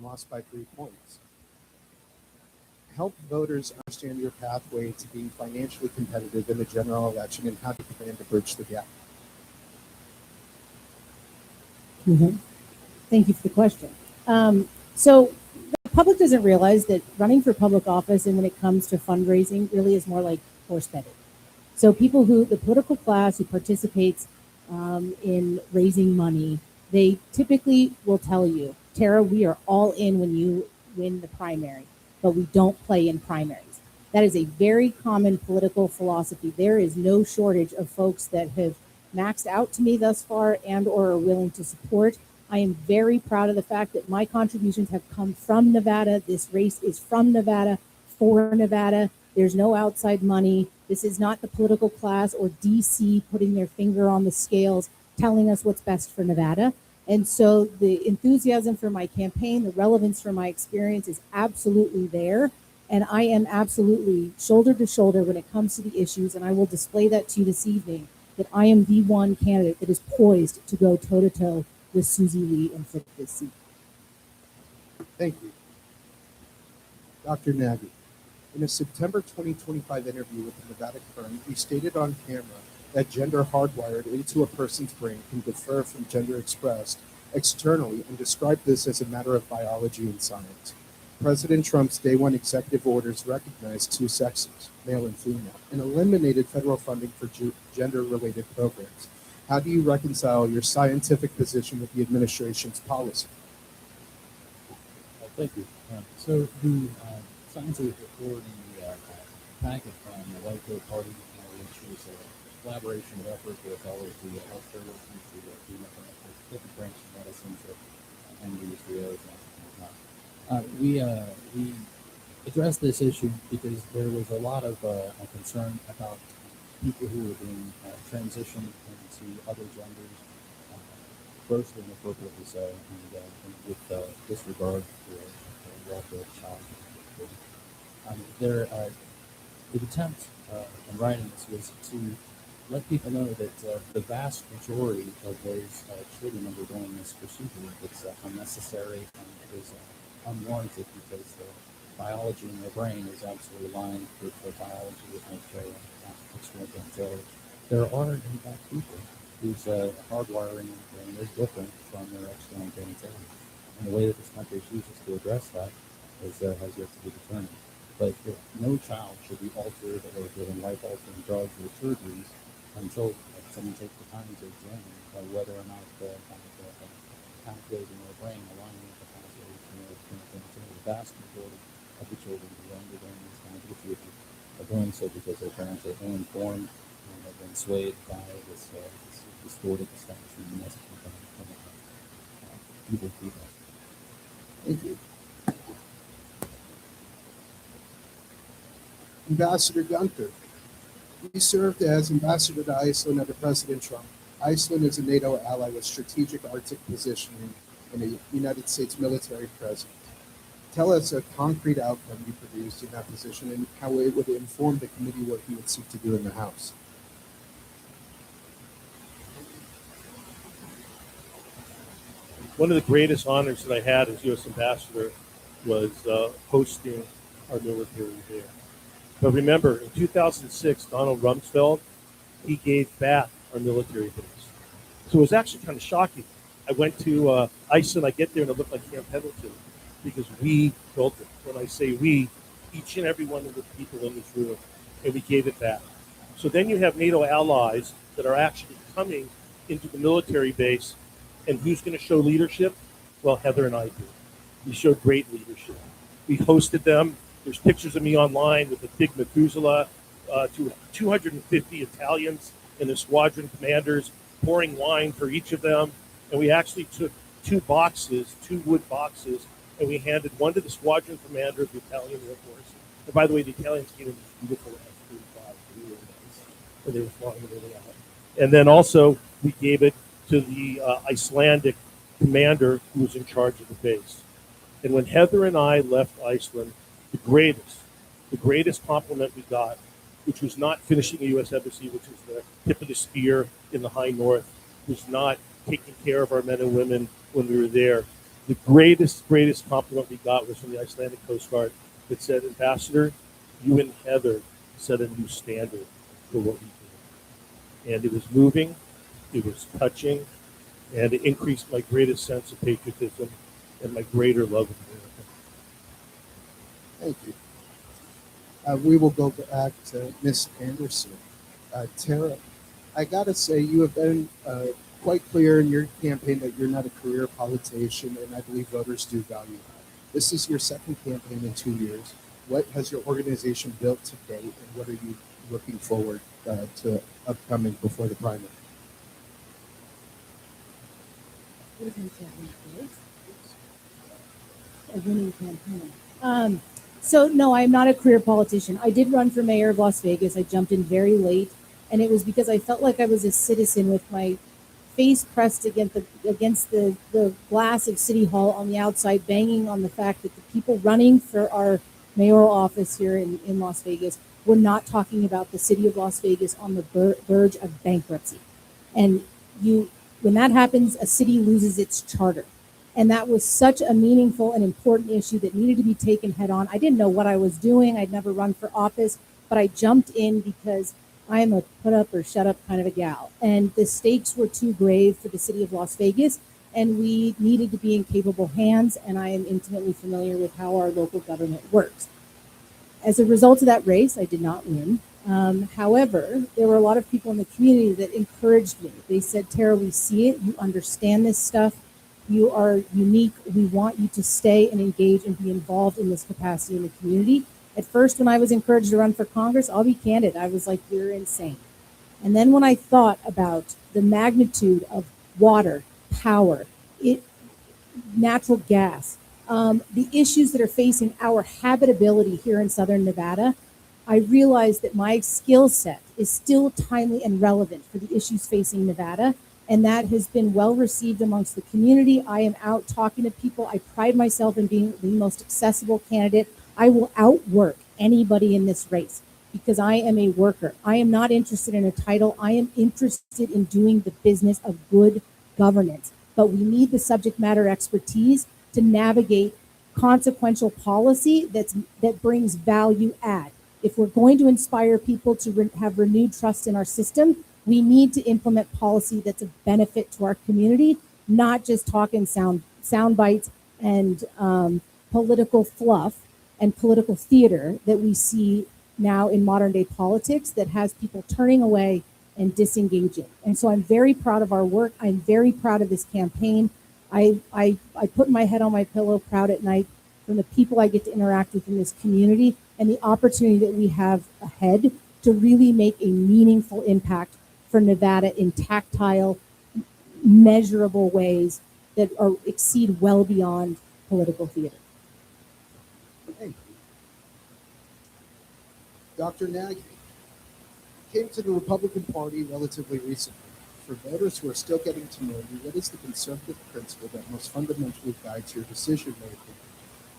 and lost by 3 points. Help voters understand your pathway to being financially competitive in the general election and how you plan to bridge the gap. Mm-hmm. Thank you for the question. So the public doesn't realize that running for public office and when it comes to fundraising really is more like horse betting. So people the political class who participates in raising money, they typically will tell you, Tara, we are all in when you win the primary, but we don't play in primaries. That is a very common political philosophy. There is no shortage of folks that have maxed out to me thus far and or are willing to support. I am very proud of the fact that my contributions have come from Nevada. This race is from Nevada, for Nevada. There's no outside money. This is not the political class or DC putting their finger on the scales, telling us what's best for Nevada. And so the enthusiasm for my campaign, the relevance for my experience is absolutely there. And I am absolutely shoulder to shoulder when it comes to the issues. And I will display that to you this evening, that I am the one candidate that is poised to go toe to toe with Susie Lee and flip this seat. Thank you. Dr. Nagy, in a September 2025 interview with the Nevada Current, you stated on camera that gender hardwired into a person's brain can differ from gender expressed externally and described this as a matter of biology and science. President Trump's Day 1 executive orders recognized 2 sexes, male and female, and eliminated federal funding for gender-related programs. How do you reconcile your scientific position with the administration's policy? Thank you. So the scientific report in the packet from the White Coat Party, which is a collaboration of effort with all of the healthcare workers, the different branches of medicine, and industry, we addressed this issue because there was a lot of concern about people who were being transitioned into other genders, grossly inappropriately so, and with disregard for the welfare of the child. The attempt in writing this was to let people know that the vast majority of those children undergoing this procedure, it's unnecessary and is unwarranted because the biology in their brain is absolutely aligned with the biology of nature and so there are in fact people whose hardwiring in the brain is different from their external genitalia. And the way that this country chooses to address that has yet to be determined. But no child should be altered or given life-altering drugs or surgeries until someone takes the time to examine whether or not the pathways in their brain align with the pathways in their genitalia. The vast majority of the children who are undergoing these kinds of procedures are doing so because their parents are ill-informed and have been swayed by this distorted perception and message from evil people. Thank you. Ambassador Gunter, you served as ambassador to Iceland under President Trump. Iceland is a NATO ally with strategic Arctic positioning and a United States military presence. Tell us a concrete outcome you produced in that position and how it would inform the committee work you would seek to do in the House. One of the greatest honors that I had as U.S. ambassador was hosting our military there. But remember, in 2006, Donald Rumsfeld, he gave back our military base. So it was actually kind of shocking. I went to Iceland, I get there and it looked like Camp Pendleton because we built it. When I say we, each and every one of the people in this room, and we gave it back. So then you have NATO allies that are actually coming into the military base, and who's going to show leadership? Well, Heather and I do. We showed great leadership. We hosted them. There's pictures of me online with a big Methuselah, 250 Italians and the squadron commanders pouring wine for each of them. And we actually took 2 wood boxes, and we handed one to the squadron commander of the Italian Air Force. And by the way, the Italians gave him this beautiful F-35, really nice, and they were flying it really out. And then also we gave it to the Icelandic commander who was in charge of the base. And when Heather and I left Iceland, the greatest compliment we got, which was not finishing a U.S. embassy, which was the tip of the spear in the high north, was not taking care of our men and women when we were there. The greatest compliment we got was from the Icelandic Coast Guard that said, Ambassador, you and Heather set a new standard for what we do. And it was moving, it was touching, and it increased my greatest sense of patriotism and my greater love of America. Thank you. We will go back to Ms. Anderson. Tara, I gotta say, you have been quite clear in your campaign that you're not a career politician, and I believe voters do value that. This is your second campaign in 2 years. What has your organization built to date, and what are you looking forward to upcoming before the primary? A winning campaign. So no, I'm not a career politician. I did run for mayor of Las Vegas. I jumped in very late, and it was because I felt like I was a citizen with my face pressed against the glass of City Hall on the outside, banging on the fact that the people running for our mayoral office here in Las Vegas were not talking about the city of Las Vegas on the verge of bankruptcy. And when that happens, a city loses its charter. And that was such a meaningful and important issue that needed to be taken head on. I didn't know what I was doing. I'd never run for office, but I jumped in because I am a put up or shut up kind of a gal. And the stakes were too grave for the city of Las Vegas, and we needed to be in capable hands. And I am intimately familiar with how our local government works. As a result of that race, I did not win. However, there were a lot of people in the community that encouraged me. They said, Tara, we see it. You understand this stuff. You are unique. We want you to stay and engage and be involved in this capacity in the community. At first, when I was encouraged to run for Congress, I'll be candid, I was like, you're insane. And then when I thought about the magnitude of water, power, natural gas, the issues that are facing our habitability here in Southern Nevada, I realized that my skill set is still timely and relevant for the issues facing Nevada. And that has been well received amongst the community. I am out talking to people. I pride myself in being the most accessible candidate. I will outwork anybody in this race because I am a worker. I am not interested in a title. I am interested in doing the business of good governance. But we need the subject matter expertise to navigate consequential policy that brings value add. If we're going to inspire people to have renewed trust in our system, we need to implement policy that's of benefit to our community, not just talk in sound bites and political fluff and political theater that we see now in modern day politics that has people turning away and disengaging. And so I'm very proud of our work. I'm very proud of this campaign. I put my head on my pillow proud at night from the people I get to interact with in this community and the opportunity that we have ahead to really make a meaningful impact for Nevada in tactile, measurable ways that exceed well beyond political theater. Thank you. Dr. Nagy came to the Republican Party relatively recently. For voters who are still getting to know you, what is the conservative principle that most fundamentally guides your decision making?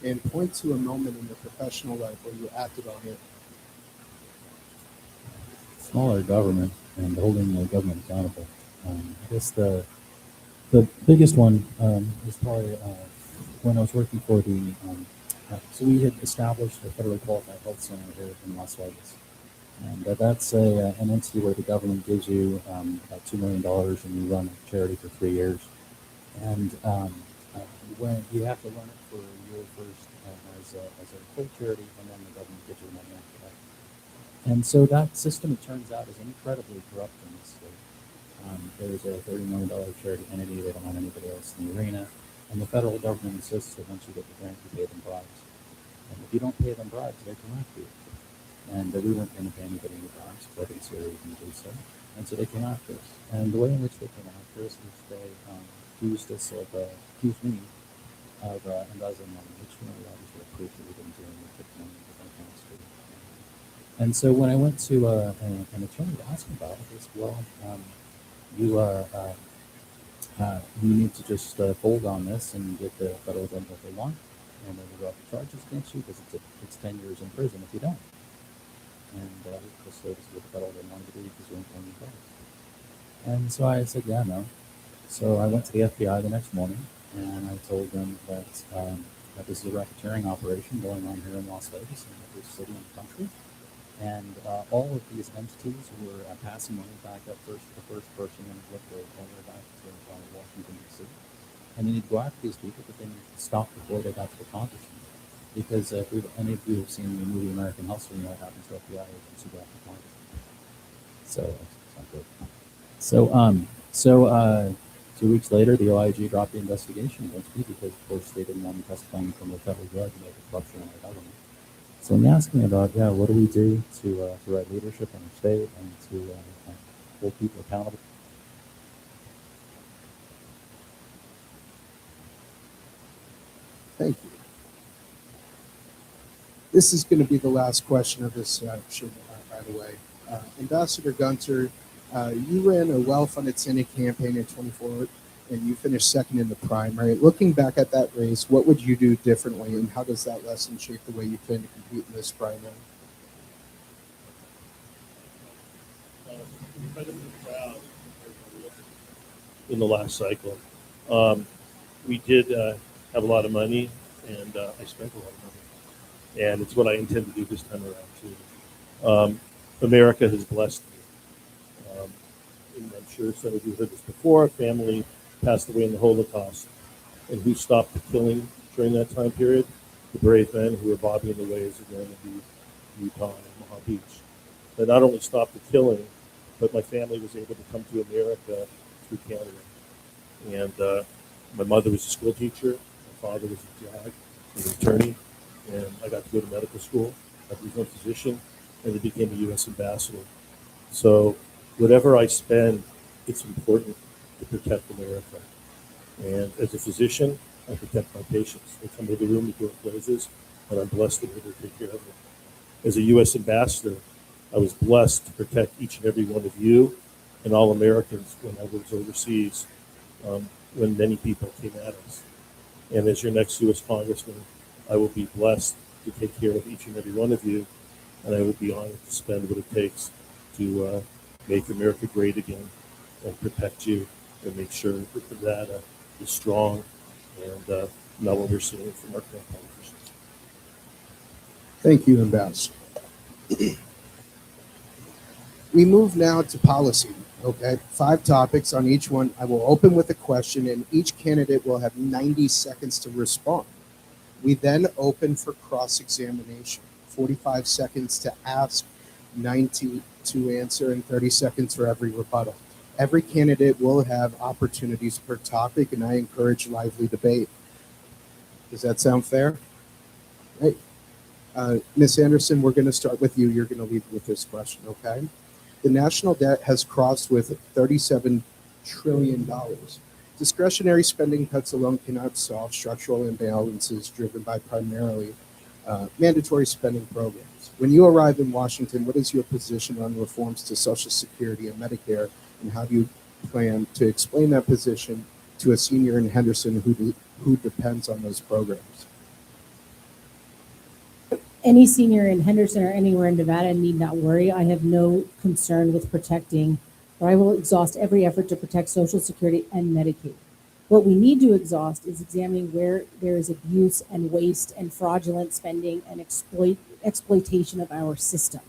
And point to a moment in your professional life where you acted on it. Smaller government and holding the government accountable. I guess the biggest one is probably when I was working for the so we had established a federally qualified health center here in Las Vegas, and that's an entity where the government gives you about $2 million and you run a charity for 3 years, and when you have to run it for a year first as a full charity, and then the government gives you the money after that. And so that system, it turns out, is incredibly corrupt in this state. There's a $30 million charity entity. They don't have anybody else in the arena. And the federal government insists that once you get the grant, you pay them bribes. And if you don't pay them bribes, they come after you. And we weren't going to pay anybody any bribes because I didn't see a reason to do so. And so they came after us. And the way in which they came after us is they accused me of embezzling money, which obviously proved that we didn't do anything with money with our accounts. And so when I went to an attorney to ask him about it, he said, well, you need to just fold on this and get the federal government what they want, and then we'll drop the charges against you because it's 10 years in prison if you don't. And just this is what the federal government wanted to do because we weren't paying the price. And so I said, yeah, no. So I went to the FBI the next morning, and I told them that this is a racketeering operation going on here in Las Vegas, in every city in the country. And all of these entities were passing money back up first to the first person and flipped it all the way back to Washington, D.C. And you need to go after these people, but they need to stop before they got to the Congressman. Because if any of you have seen the movie American Hustle, you know what happens to FBI agents who go after Congressmen. So, it's not good. So 2 weeks later, the OIG dropped the investigation against me because, of course, they didn't want me testifying from a federal judge about the corruption in our government. So when you ask me about, what do we do to write leadership in our state and to hold people accountable? Thank you. This is going to be the last question of this section, by the way. Ambassador Gunter, you ran a well-funded Senate campaign in 24, and you finished second in the primary. Looking back at that race, what would you do differently, and how does that lesson shape the way you plan to compete in this primary? Incredibly proud in the last cycle. We did have a lot of money, and I spent a lot of money. And it's what I intend to do this time around, too. America has blessed me. And I'm sure some of you heard this before. A family passed away in the Holocaust. And who stopped the killing during that time period? The brave men who were bobbing the waves of Rancho, Utah, and Maha Beach. That not only stopped the killing, but my family was able to come to America through Canada. And my mother was a school teacher. My father was a JAG, an attorney. And I got to go to medical school. I became a physician, and I became a U.S. ambassador. So whatever I spend, it's important to protect America. And as a physician, I protect my patients. They come to the room, the door closes, and I'm blessed to be able to take care of them. As a U.S. ambassador, I was blessed to protect each and every one of you and all Americans when I was overseas, when many people came at us. And as your next U.S. Congressman, I will be blessed to take care of each and every one of you, and I will be honored to spend what it takes to make America great again and protect you and make sure that the data is strong and not what we're seeing from our current politicians. Thank you, Ambassador. We move now to policy. Okay, 5 topics on each one. I will open with a question, and each candidate will have 90 seconds to respond. We then open for cross-examination, 45 seconds to ask, 90 to answer, and 30 seconds for every rebuttal. Every candidate will have opportunities per topic, and I encourage lively debate. Does that sound fair? Right. Ms. Anderson, we're going to start with you. You're going to lead with this question, okay? The national debt has crossed with $37 trillion. Discretionary spending cuts alone cannot solve structural imbalances driven by primarily mandatory spending programs. When you arrive in Washington, what is your position on reforms to Social Security and Medicare, and how do you plan to explain that position to a senior in Henderson who depends on those programs? Any senior in Henderson or anywhere in Nevada need not worry. I have no concern with protecting, or I will exhaust every effort to protect Social Security and Medicaid. What we need to exhaust is examining where there is abuse and waste and fraudulent spending and exploitation of our system.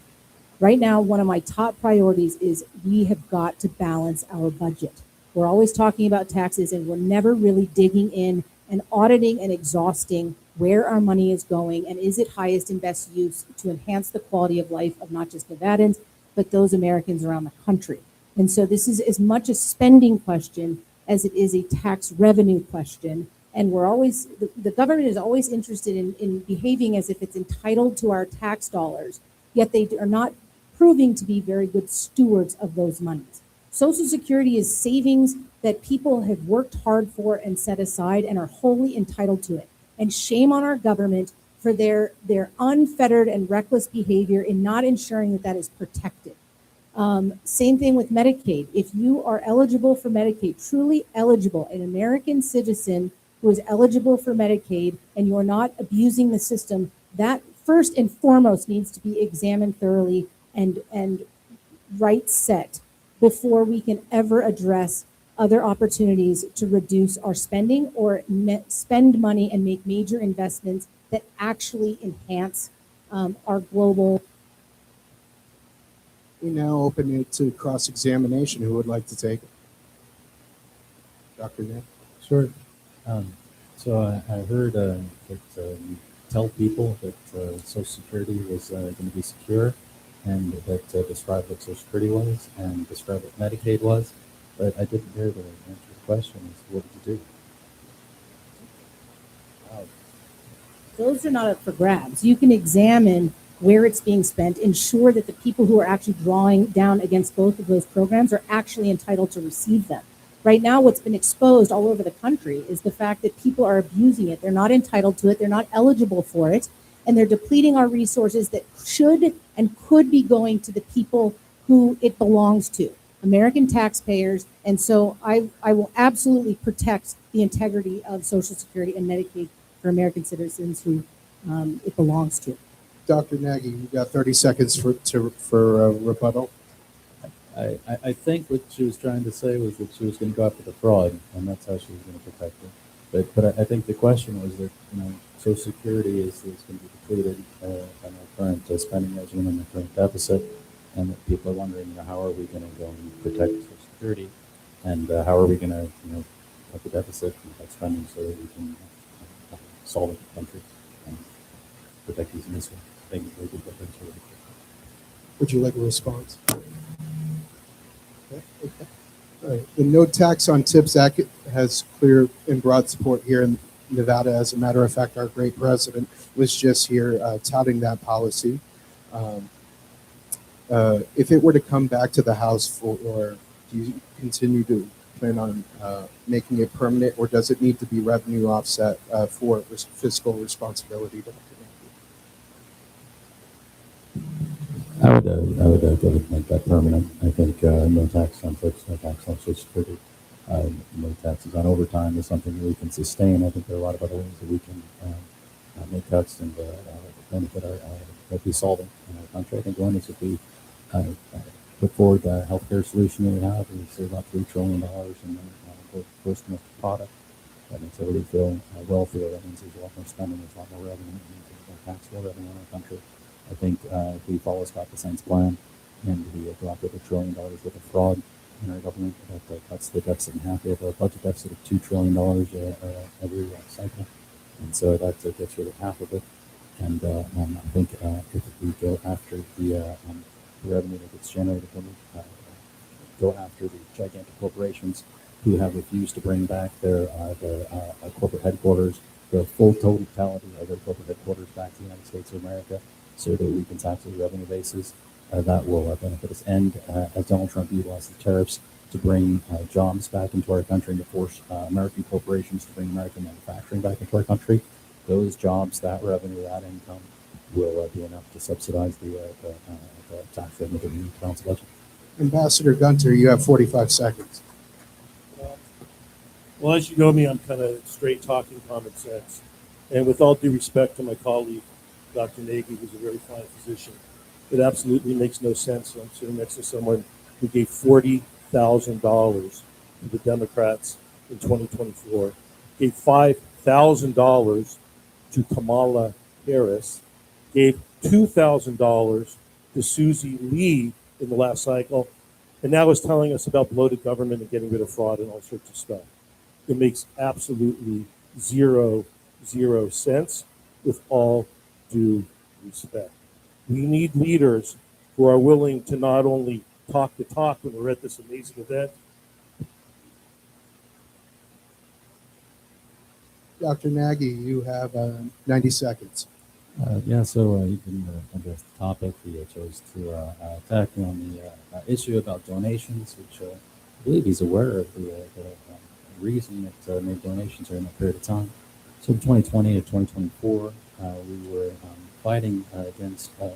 Right now, one of my top priorities is we have got to balance our budget. We're always talking about taxes, and we're never really digging in and auditing and exhausting where our money is going and is it highest and best use to enhance the quality of life of not just Nevadans, but those Americans around the country. And so this is as much a spending question as it is a tax revenue question. And we're always, the government is always interested in behaving as if it's entitled to our tax dollars, yet they are not proving to be very good stewards of those monies. Social Security is savings that people have worked hard for and set aside and are wholly entitled to it. And shame on our government for their unfettered and reckless behavior in not ensuring that that is protected. Same thing with Medicaid. If you are eligible for Medicaid, truly eligible, an American citizen who is eligible for Medicaid, and you are not abusing the system, that first and foremost needs to be examined thoroughly and right set before we can ever address other opportunities to reduce our spending or spend money and make major investments that actually enhance our global. We now open it to cross-examination. Who would like to take it? Dr. Nick? Sure. So I heard that you tell people that Social Security was going to be secure, and that describe what Social Security was and describe what Medicaid was, but I didn't hear the answer to the question. Is what did you do? Those are not up for grabs. You can examine where it's being spent, ensure that the people who are actually drawing down against both of those programs are actually entitled to receive them. Right now, what's been exposed all over the country is the fact that people are abusing it. They're not entitled to it. They're not eligible for it. And they're depleting our resources that should and could be going to the people who it belongs to, American taxpayers. And so I will absolutely protect the integrity of Social Security and Medicaid for American citizens who it belongs to. Dr. Nagy, you got 30 seconds for rebuttal. I think what she was trying to say was that she was going to go after the fraud, and that's how she was going to protect it. But I think the question was that Social Security is going to be depleted on our current spending regimen and the current deficit, and that people are wondering how are we going to go and protect Social Security, and how are we going to cut the deficit and cut spending so that we can solve the country and protect these missiles. I think we did that really quick. Would you like a response? Okay. All right. The No Tax on Tips Act has clear and broad support here in Nevada. As a matter of fact, our great president was just here touting that policy. If it were to come back to the House or do you continue to plan on making it permanent, or does it need to be revenue offset for fiscal responsibility? Dr. I would go and make that permanent. I think no tax on tips, no tax on Social Security, no taxes on overtime is something that we can sustain. I think there are a lot of other ways that we can make cuts and benefit that we solve in our country. I think one is if we put forward the healthcare solution that we have, we save about $3 trillion in gross domestic product. That means that we feel wealthier. That means there's a lot more spending, there's a lot more revenue, it means there's more taxable revenue in our country. I think if we follow Scott Design's plan and we go after $1 trillion worth of fraud in our government, that cuts the deficit in half. We have a budget deficit of $2 trillion every cycle, and so that gets rid of half of it. And I think if we go after the revenue that gets generated when we go after the gigantic corporations who have refused to bring back their corporate headquarters, the full totality of their corporate headquarters back to the United States of America, so that we can tax those revenue bases, that will benefit us. And as Donald Trump utilized the tariffs to bring jobs back into our country and to force American corporations to bring American manufacturing back into our country, those jobs, that revenue, that income will be enough to subsidize the tax revenue that we need to balance the budget. Ambassador Gunter, you have 45 seconds. Well, as you know me, I'm kind of straight talking common sense. And with all due respect to my colleague, Dr. Nagy, who's a very fine physician, it absolutely makes no sense. I'm sitting next to someone who gave $40,000 to the Democrats in 2024, gave $5,000 to Kamala Harris, gave $2,000 to Susie Lee in the last cycle, and now is telling us about bloated government and getting rid of fraud and all sorts of stuff. It makes absolutely zero sense with all due respect. We need leaders who are willing to not only talk the talk when we're at this amazing event. Dr. Nagy, you have 90 seconds. So you can address the topic. He chose to attack on the issue about donations, which I believe he's aware of the reason that made donations during that period of time. So in 2020 to 2024, we were fighting against the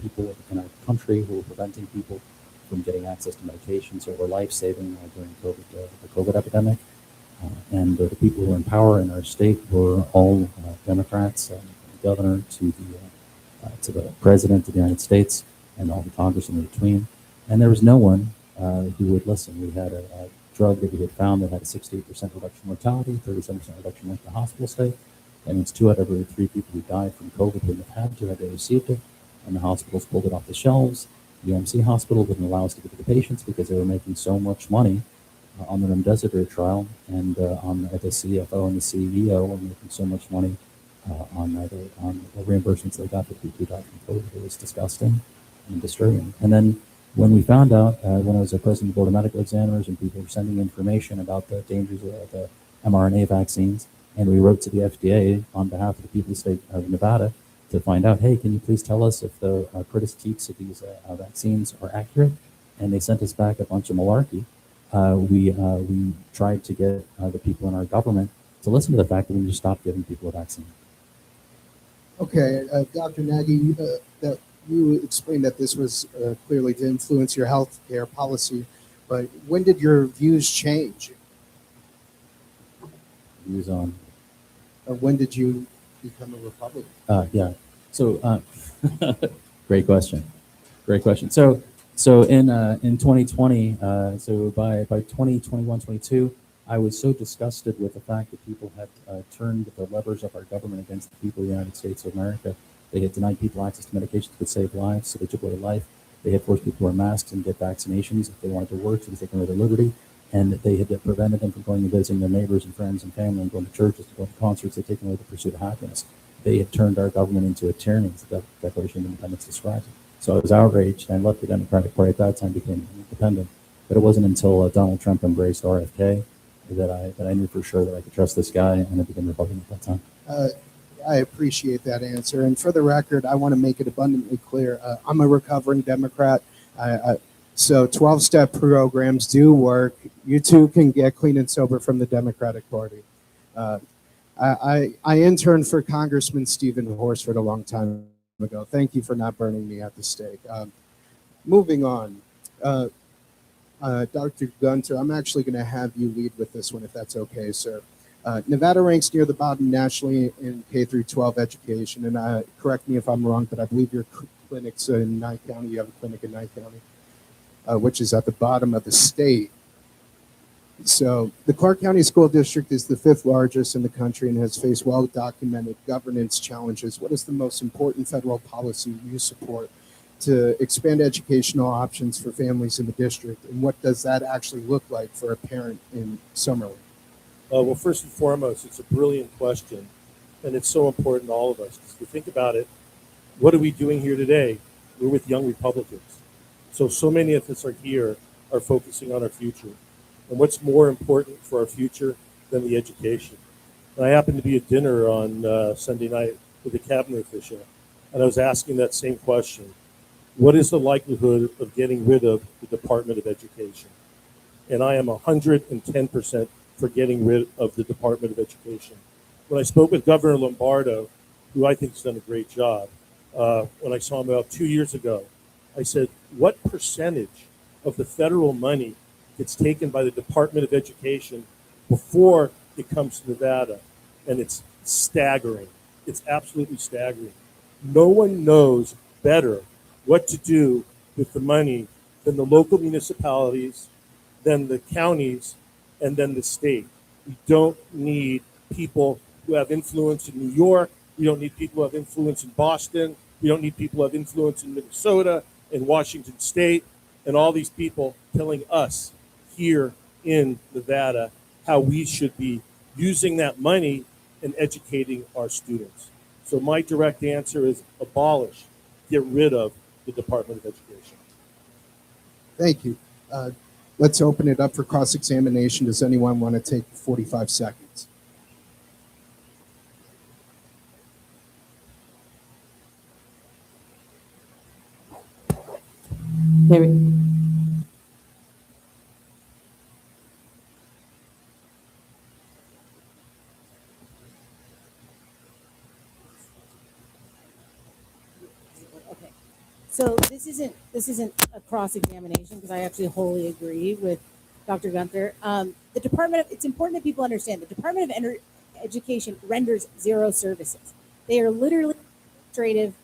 people in our country who were preventing people from getting access to medications that were life-saving during the COVID epidemic. And the people who were in power in our state were all Democrats, from the governor to the president of the United States and all the Congress in between. And there was no one who would listen. We had a drug that we had found that had a 68% reduction in mortality, 37% reduction in length of hospital stay. That means 2 out of every 3 people who died from COVID wouldn't have had to had they received it. And the hospitals pulled it off the shelves. The UMC hospital wouldn't allow us to give it to the patients because they were making so much money on the remdesivir trial, and on the CFO and the CEO were making so much money on the reimbursements they got for people who died from COVID. It was disgusting and disturbing. And then when we found out, when I was a president of the Board of Medical Examiners and people were sending information about the dangers of the mRNA vaccines, and we wrote to the FDA on behalf of the people of the state of Nevada to find out, hey, can you please tell us if the critiques of these vaccines are accurate? And they sent us back a bunch of malarkey. We tried to get the people in our government to listen to the fact that we need to stop giving people a vaccine. Okay, Dr. Nagy, that you explained that this was clearly to influence your health care policy, but when did your views change? Views on? Or when did you become a Republican? Yeah. So, great question. Great question. So in 2020, so by 2021, 22, I was so disgusted with the fact that people had turned the levers of our government against the people of the United States of America. They had denied people access to medications that could save lives, so they took away life. They had forced people to wear masks and get vaccinations if they wanted to work, so they taken away their liberty. And they had prevented them from going and visiting their neighbors and friends and family and going to churches and going to concerts. They'd taken away the pursuit of happiness. They had turned our government into a tyranny, as the Declaration of Independence describes it. So I was outraged, and I left the Democratic Party at that time, became independent. But it wasn't until Donald Trump embraced RFK that I knew for sure that I could trust this guy, and I became Republican at that time. I appreciate that answer. And for the record, I want to make it abundantly clear. I'm a recovering Democrat. So 12-step programs do work. You too can get clean and sober from the Democratic Party. I interned for Congressman Stephen Horsford a long time ago. Thank you for not burning me at the stake. Moving on. Dr. Gunter, I'm actually going to have you lead with this one, if that's okay, sir. Nevada ranks near the bottom nationally in K through 12 education, and correct me if I'm wrong, but I believe your clinic's in Nye County. You have a clinic in Nye County, which is at the bottom of the state. So the Clark County School District is the 5th largest in the country and has faced well-documented governance challenges. What is the most important federal policy you support to expand educational options for families in the district, and what does that actually look like for a parent in Summerlin? Well, first and foremost, it's a brilliant question, and it's so important to all of us. Because if you think about it, what are we doing here today? We're with young Republicans. So many of us are here, are focusing on our future. And what's more important for our future than the education? And I happened to be at dinner on Sunday night with a cabinet official, and I was asking that same question. What is the likelihood of getting rid of the Department of Education? And I am 110% for getting rid of the Department of Education. When I spoke with Governor Lombardo, who I think has done a great job, when I saw him about 2 years ago, I said, what percentage of the federal money gets taken by the Department of Education before it comes to Nevada? And it's staggering. It's absolutely staggering. No one knows better what to do with the money than the local municipalities, than the counties, and then the state. We don't need people who have influence in New York. We don't need people who have influence in Boston. We don't need people who have influence in Minnesota, in Washington State, and all these people telling us here in Nevada how we should be using that money and educating our students. So my direct answer is abolish, get rid of the Department of Education. Thank you. Let's open it up for cross-examination. Does anyone want to take 45 seconds? There we Okay. So this isn't a cross-examination because I actually wholly agree with Dr. Gunter. It's important that people understand the Department of Education renders zero services. They are literally an administrative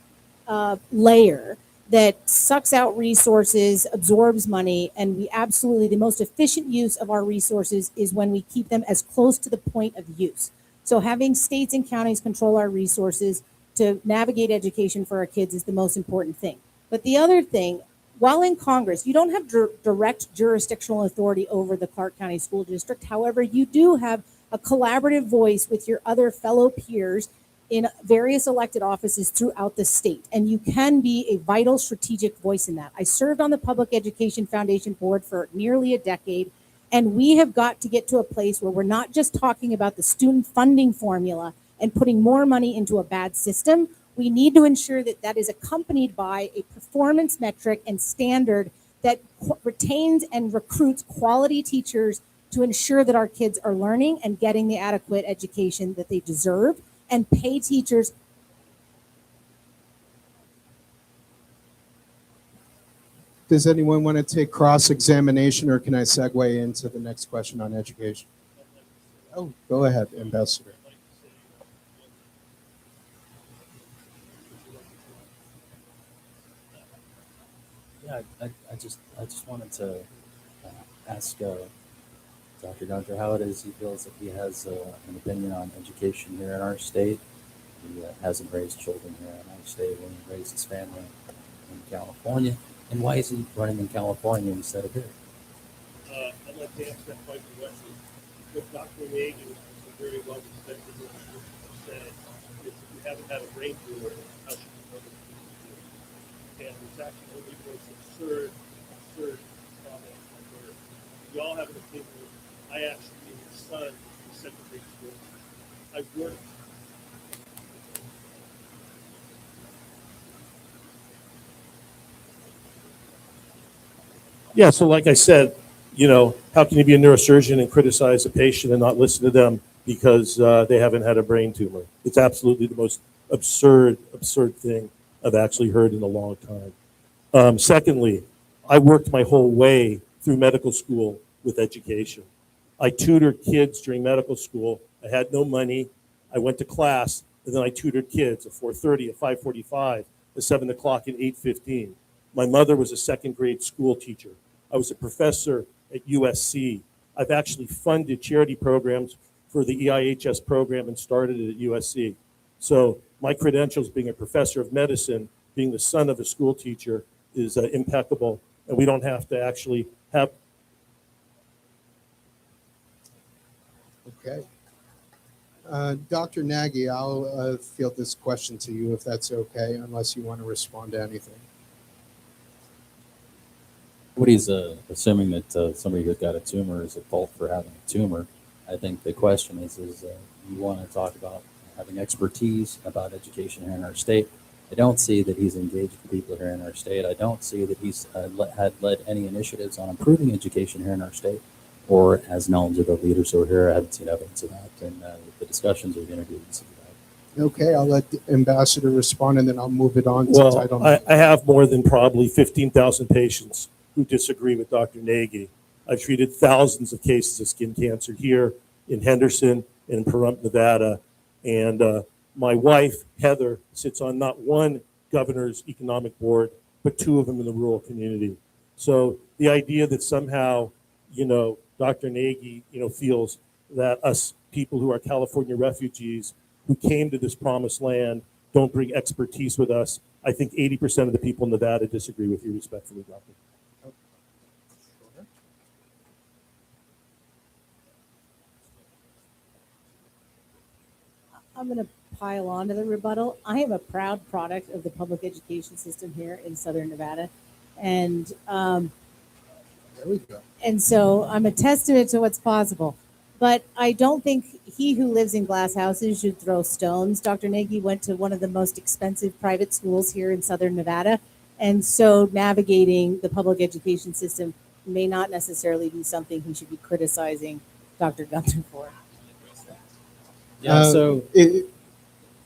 layer that sucks out resources, absorbs money, and we absolutely, the most efficient use of our resources is when we keep them as close to the point of use. So having states and counties control our resources to navigate education for our kids is the most important thing. But the other thing, while in Congress, you don't have direct jurisdictional authority over the Clark County School District. However, you do have a collaborative voice with your other fellow peers in various elected offices throughout the state. And you can be a vital strategic voice in that. I served on the Public Education Foundation board for nearly a decade. And we have got to get to a place where we're not just talking about the student funding formula and putting more money into a bad system. We need to ensure that that is accompanied by a performance metric and standard that retains and recruits quality teachers to ensure that our kids are learning and getting the adequate education that they deserve, and pay teachers. Does anyone want to take cross-examination, or can I segue into the next question on education? Oh, go ahead, Ambassador. Yeah, I just wanted to ask Dr. Gunter how it is he feels that he has an opinion on education here in our state. He hasn't raised children here in our state when he raised his family in California. And why is he running in California instead of here? I'd like to answer that question directly. With Dr. Nagy, who's a very well respected minister, said, if you haven't had a brain tumor, how should you know what to do? And it's actually one of the most absurd comments I've heard. We all have an opinion. I actually am your son in second grade school. I've worked. Yeah, so like I said, how can you be a neurosurgeon and criticize a patient and not listen to them because they haven't had a brain tumor? It's absolutely the most absurd thing I've actually heard in a long time. Secondly, I worked my whole way through medical school with education. I tutored kids during medical school. I had no money. I went to class, and then I tutored kids at 4:30, at 5:45, at 7 o'clock, and 8:15. My mother was a second grade school teacher. I was a professor at USC. I've actually funded charity programs for the EIHS program and started it at USC. So my credentials, being a professor of medicine, being the son of a school teacher, is impeccable. And we don't have to actually have. Okay. Dr. Nagy, I'll field this question to you if that's okay, unless you want to respond to anything. What he's assuming that somebody who's got a tumor is at fault for having a tumor. I think the question is you want to talk about having expertise about education here in our state. I don't see that he's engaged with people here in our state. I don't see that he's had led any initiatives on improving education here in our state, or as knowledgeable leaders who are here. I haven't seen evidence of that in the discussions or the interviews. Okay, I'll let the ambassador respond, and then I'll move it on to Well, Title I have more than probably 15,000 patients who disagree with Dr. Nagy. I've treated thousands of cases of skin cancer here in Henderson and in Pahrump, Nevada. And my wife, Heather, sits on not one governor's economic board, but two of them in the rural community. So the idea that somehow, Dr. Nagy, feels that us people who are California refugees who came to this promised land don't bring expertise with us. I think 80% of the people in Nevada disagree with you respectfully, Doctor. I'm going to pile on to the rebuttal. I am a proud product of the public education system here in Southern Nevada. And There we go. and so I'm a testament to what's possible. But I don't think he who lives in glass houses should throw stones. Dr. Nagy went to one of the most expensive private schools here in Southern Nevada. And so navigating the public education system may not necessarily be something he should be criticizing Dr. Gunter for. Yeah, I'll so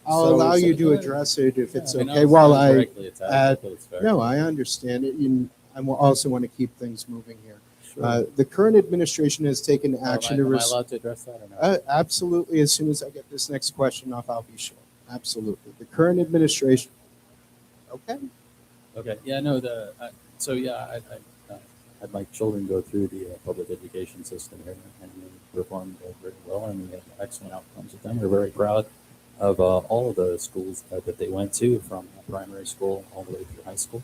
allow you to go ahead. address it if it's I mean, okay. While not I directly attacked, add, but it's fair. no, I understand it. And I also want to keep things moving here. Sure. The current administration has taken action Am I allowed to address that or not? absolutely. As soon as I get this next question off, I'll be sure. Absolutely. The current administration. Okay. Okay. Yeah. No. So yeah, I had my children go through the public education system here, and they performed very well, and we had excellent outcomes with them. We're very proud of all of the schools that they went to, from primary school all the way through high school,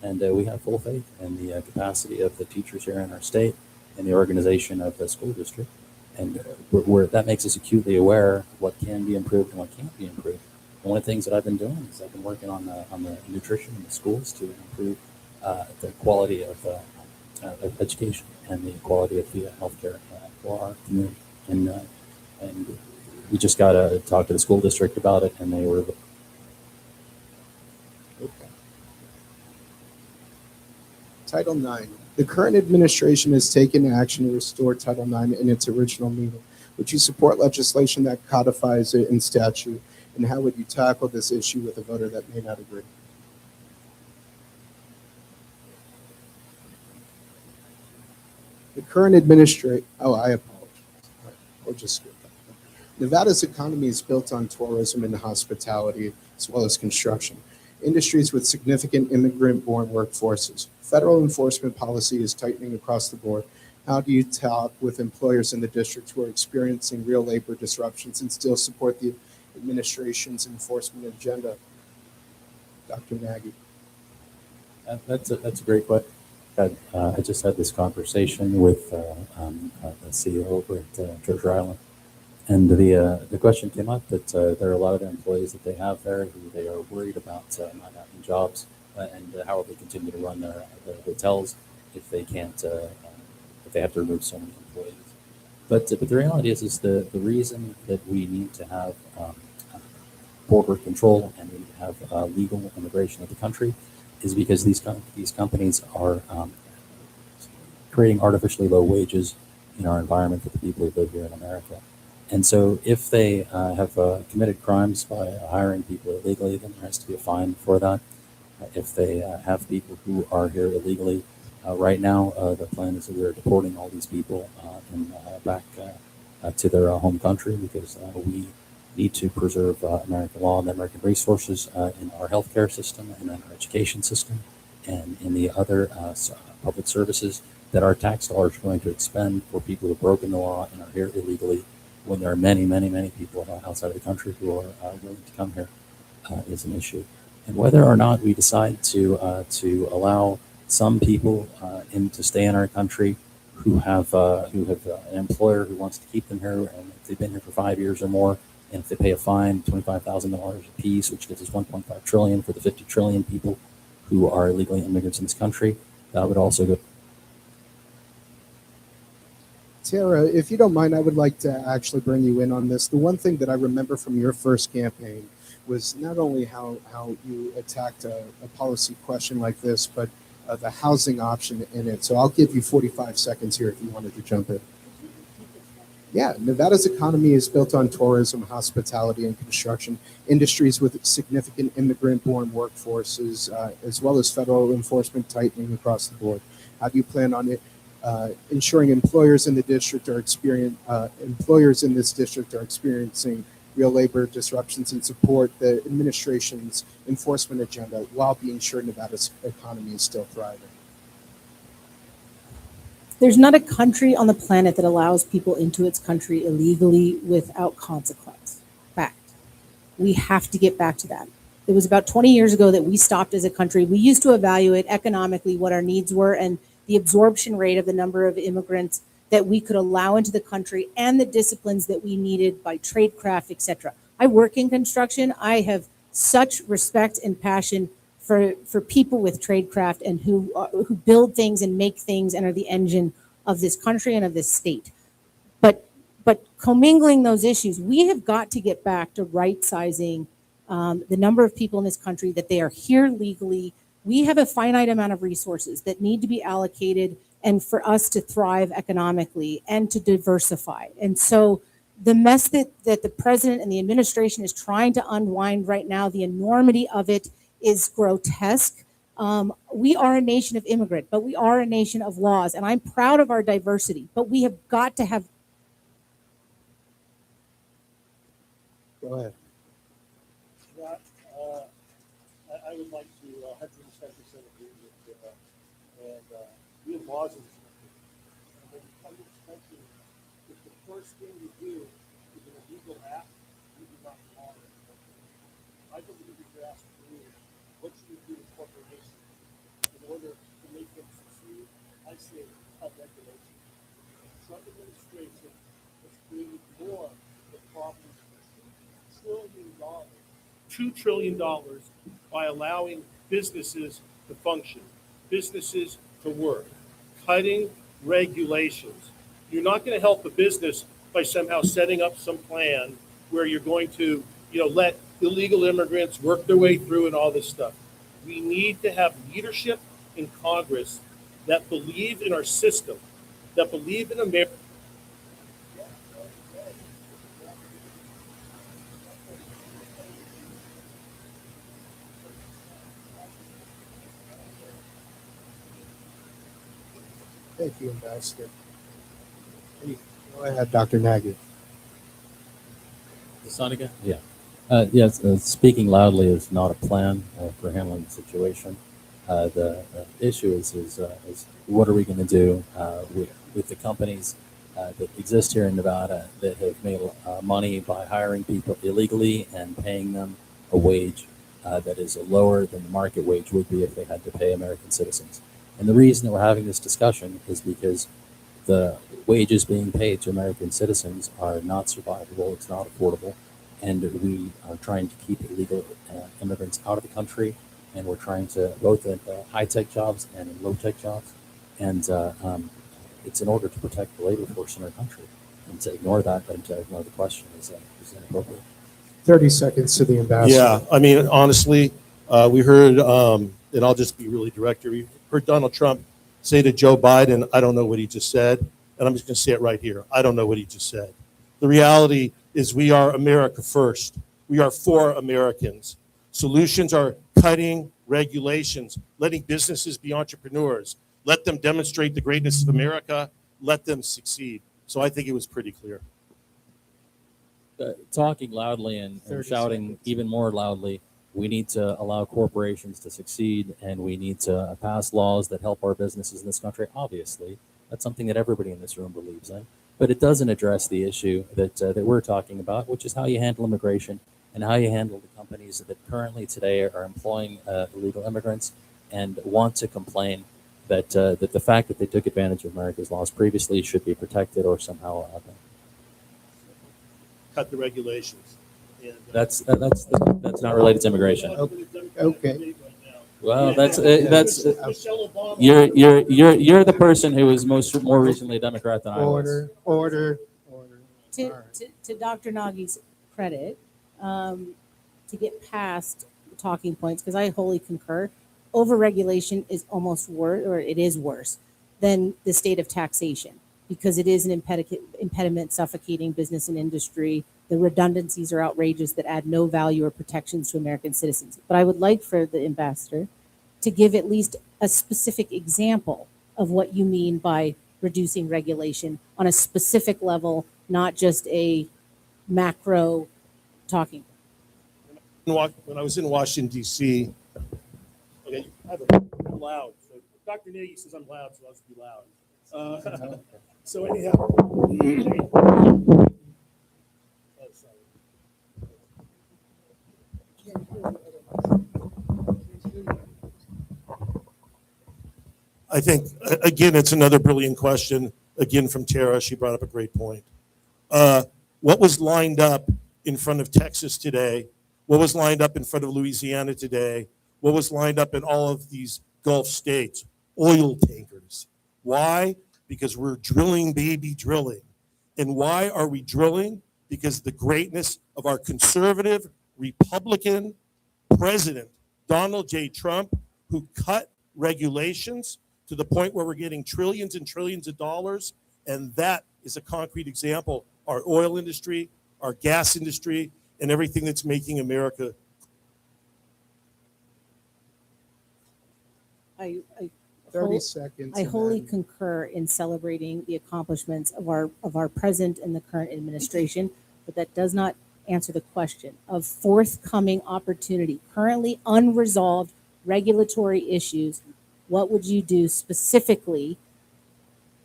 and we have full faith in the capacity of the teachers here in our state and the organization of the school district, and that makes us acutely aware of what can be improved and what can't be improved. One of the things that I've been doing is I've been working on the nutrition in the schools to improve the quality of education and the quality of the healthcare for our community. And we just got to talk to the school district about it, and they were. Okay. Title IX. The current administration has taken action to restore Title IX in its original meaning. Would you support legislation that codifies it in statute? And how would you tackle this issue with a voter that may not agree? The current administration, I apologize. We'll just skip that. Nevada's economy is built on tourism and hospitality, as well as construction, industries with significant immigrant-born workforces. Federal enforcement policy is tightening across the board. How do you talk with employers in the district who are experiencing real labor disruptions and still support the administration's enforcement agenda? Dr. Nagy. That's a great question. I just had this conversation with the CEO over at Treasure Island, and the question came up that there are a lot of employees that they have there who they are worried about not having jobs, and how will they continue to run their hotels if they can't if they have to remove so many employees. But the reality is the reason that we need to have border control and we have legal immigration of the country is because these companies are creating artificially low wages in our environment for the people who live here in America. And so if they have committed crimes by hiring people illegally, then there has to be a fine for that. If they have people who are here illegally, right now the plan is that we're deporting all these people back to their home country, because we need to preserve American law and American resources in our healthcare system and in our education system and in the other public services that our tax dollars are going to expend for people who have broken the law and are here illegally, when there are many, many, many people outside of the country who are willing to come here is an issue. And whether or not we decide to allow some people to stay in our country who have an employer who wants to keep them here, and if they've been here for 5 years or more, and if they pay a fine, $25,000 a piece, which gives us $1.5 trillion for the 50 trillion people who are illegally immigrants in this country, that would also go. Tara, if you don't mind, I would like to actually bring you in on this. The one thing that I remember from your first campaign was not only how you attacked a policy question like this, but the housing option in it. So I'll give you 45 seconds here if you wanted to jump in. Yeah, Nevada's economy is built on tourism, hospitality, and construction, industries with significant immigrant-born workforces, as well as federal enforcement tightening across the board. How do you plan on it? Ensuring employers in this district are experiencing real labor disruptions and support the administration's enforcement agenda while being sure Nevada's economy is still thriving. There's not a country on the planet that allows people into its country illegally without consequence. Fact. We have to get back to that. It was about 20 years ago that we stopped as a country. We used to evaluate economically what our needs were and the absorption rate of the number of immigrants that we could allow into the country and the disciplines that we needed by tradecraft, etc. I work in construction. I have such respect and passion for people with tradecraft and who build things and make things and are the engine of this country and of this state. But commingling those issues, we have got to get back to right-sizing the number of people in this country, that they are here legally. We have a finite amount of resources that need to be allocated and for us to thrive economically and to diversify. And so the mess that the president and the administration is trying to unwind right now, the enormity of it is grotesque. We are a nation of immigrant, but we are a nation of laws, and I'm proud of our diversity, but we have got to have. Go ahead. Yeah, I would like to 110% agree with we have laws in this country. And when you come to this country, if the first thing you do is an illegal act, you do not belong in this country. I believe if you're asked me, what should you do with corporations in order to make them succeed? I say cut regulation. The Trump administration has created more of the problems for $2 trillion by allowing businesses to function, businesses to work, cutting regulations. You're not going to help a business by somehow setting up some plan where you're going to, let illegal immigrants work their way through and all this stuff. We need to have leadership in Congress that believe in our system, that believe in America. Thank you, Ambassador. Go ahead, Dr. Nagy. Is on again? Yeah. Yes, speaking loudly is not a plan for handling the situation. The issue is what are we going to do with the companies that exist here in Nevada that have made money by hiring people illegally and paying them a wage that is lower than the market wage would be if they had to pay American citizens. And the reason that we're having this discussion is because the wages being paid to American citizens are not survivable, it's not affordable, and we are trying to keep illegal immigrants out of the country, and we're trying to both at high-tech jobs and in low-tech jobs, and it's in order to protect the labor force in our country. And to ignore that and to ignore the question is inappropriate. 30 seconds to the Ambassador. Yeah, I mean, honestly, we heard, and I'll just be really direct here, we heard Donald Trump say to Joe Biden, I don't know what he just said, and I'm just going to say it right here. I don't know what he just said. The reality is we are America first. We are for Americans. Solutions are cutting regulations, letting businesses be entrepreneurs, let them demonstrate the greatness of America, let them succeed. So I think it was pretty clear. Talking loudly and shouting seconds. even more loudly, we need to allow corporations to succeed, and we need to pass laws that help our businesses in this country. Obviously, that's something that everybody in this room believes in, but it doesn't address the issue that we're talking about, which is how you handle immigration and how you handle the companies that currently today are employing illegal immigrants and want to complain that the fact that they took advantage of America's laws previously should be protected or somehow Cut the regulations. And, that's not related to immigration. Okay. Well, that's Michelle Obama. you're the person who was more recently a Democrat than I was. Order. To, All right. to Dr. Nagy's credit, to get past the talking points, because I wholly concur, overregulation is almost worse, or it is worse than the state of taxation, because it is an impediment suffocating business and industry. The redundancies are outrageous that add no value or protections to American citizens. But I would like for the ambassador to give at least a specific example of what you mean by reducing regulation on a specific level, not just a macro talking. When I was in Washington, D.C., okay, I'm loud. So Dr. Nagy says I'm loud, so I'll just be loud. So anyhow, oh, sorry. I think, again, it's another brilliant question, again, from Tara. She brought up a great point. What was lined up in front of Texas today? What was lined up in front of Louisiana today? What was lined up in all of these Gulf states? Oil tankers. Why? Because we're drilling, baby, drilling. And why are we drilling? Because the greatness of our conservative Republican president, Donald J. Trump, who cut regulations to the point where we're getting trillions and trillions of dollars. And that is a concrete example. Our oil industry, our gas industry, and everything that's making America. I 30 seconds. I and wholly then- concur in celebrating the accomplishments of our present and the current administration, but that does not answer the question of forthcoming opportunity, currently unresolved regulatory issues, what would you do specifically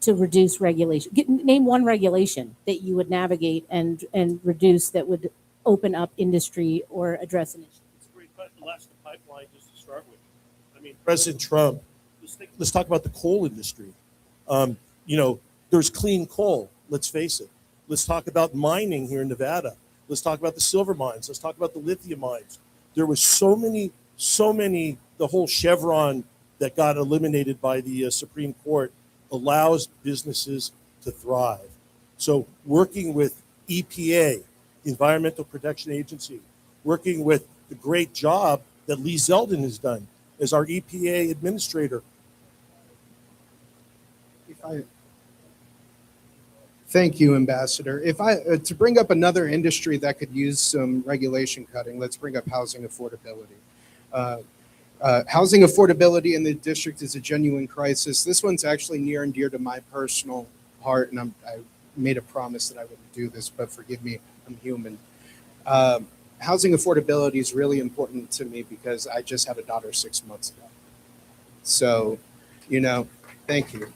to reduce regulation? Name one regulation that you would navigate and reduce that would open up industry or address an issue. It's a great question. Last the pipeline, just to start with. I mean, President Trump. Let's talk about the coal industry. There's clean coal. Let's face it. Let's talk about mining here in Nevada. Let's talk about the silver mines. Let's talk about the lithium mines. There was so many. The whole Chevron that got eliminated by the Supreme Court allows businesses to thrive. So working with EPA, the Environmental Protection Agency, working with the great job that Lee Zeldin has done as our EPA administrator. Thank you, Ambassador. To bring up another industry that could use some regulation cutting, let's bring up housing affordability. Housing affordability in the district is a genuine crisis. This one's actually near and dear to my personal heart, and I made a promise that I wouldn't do this, but forgive me, I'm human. Housing affordability is really important to me because I just had a daughter 6 months ago. So, thank you.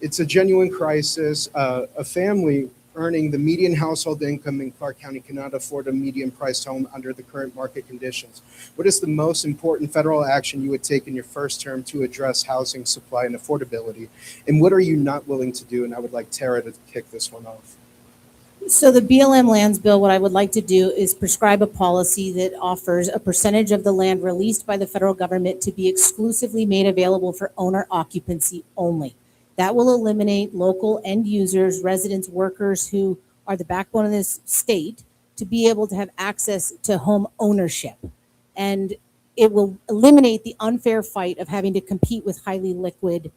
It's a genuine crisis. A family earning the median household income in Clark County cannot afford a median-priced home under the current market conditions. What is the most important federal action you would take in your first term to address housing supply and affordability? And what are you not willing to do? And I would like Tara to kick this one off. So the BLM lands bill, what I would like to do is prescribe a policy that offers a percentage of the land released by the federal government to be exclusively made available for owner occupancy only. That will eliminate local end users, residents, workers who are the backbone of this state to be able to have access to home ownership. And it will eliminate the unfair fight of having to compete with highly liquid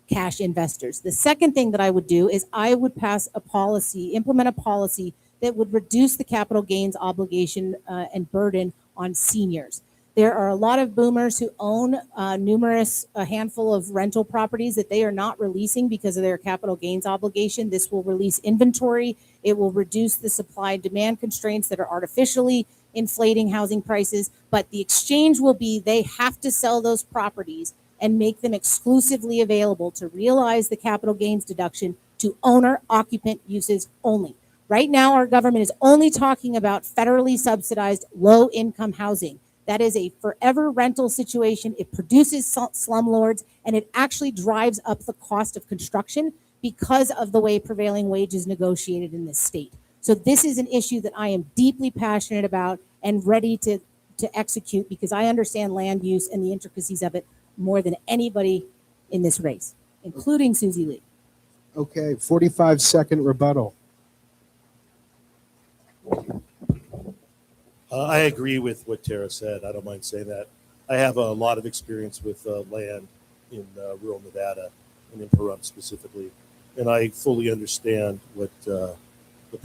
cash investors. The second thing that I would do is I would implement a policy that would reduce the capital gains obligation and burden on seniors. There are a lot of boomers who own a handful of rental properties that they are not releasing because of their capital gains obligation. This will release inventory. It will reduce the supply and demand constraints that are artificially inflating housing prices. But the exchange will be they have to sell those properties and make them exclusively available to realize the capital gains deduction to owner occupant uses only. Right now, our government is only talking about federally subsidized low-income housing. That is a forever rental situation. It produces slumlords, and it actually drives up the cost of construction because of the way prevailing wage is negotiated in this state. So this is an issue that I am deeply passionate about and ready to execute because I understand land use and the intricacies of it more than anybody in this race, including Susie Lee. Okay, 45-second rebuttal. I agree with what Tara said. I don't mind saying that. I have a lot of experience with land in rural Nevada and in Pahrump specifically, and I fully understand what the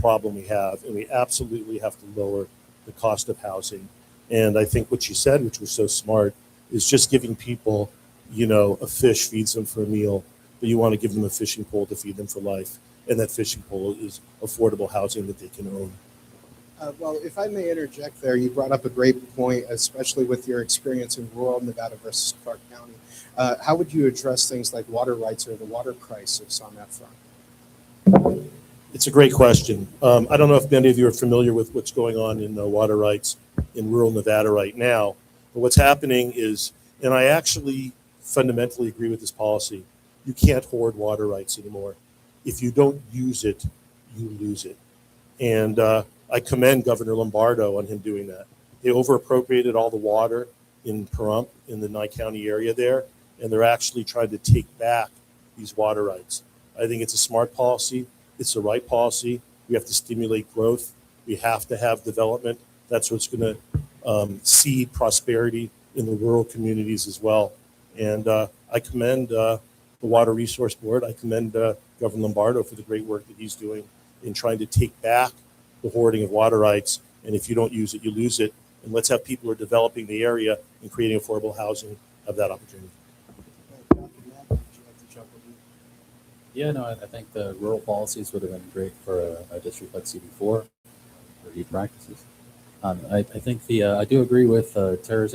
problem we have, and we absolutely have to lower the cost of housing. And I think what she said, which was so smart, is just giving people, a fish feeds them for a meal, but you want to give them a fishing pole to feed them for life, and that fishing pole is affordable housing that they can own. Well, if I may interject there, you brought up a great point, especially with your experience in rural Nevada versus Clark County. How would you address things like water rights or the water crisis on that front? It's a great question. I don't know if many of you are familiar with what's going on in water rights in rural Nevada right now. But what's happening is, and I actually fundamentally agree with this policy, you can't hoard water rights anymore. If you don't use it, you lose it. And I commend Governor Lombardo on him doing that. They overappropriated all the water in Pahrump, in the Nye County area there, and they're actually trying to take back these water rights. I think it's a smart policy. It's the right policy. We have to stimulate growth. We have to have development. That's what's going to seed prosperity in the rural communities as well. And I commend the Water Resource Board. I commend Governor Lombardo for the great work that he's doing in trying to take back the hoarding of water rights. And if you don't use it, you lose it. And let's have people who are developing the area and creating affordable housing have that opportunity. Yeah, no, I think the rural policies would have been great for a district like CD4 for E practices. I think I do agree with Tera's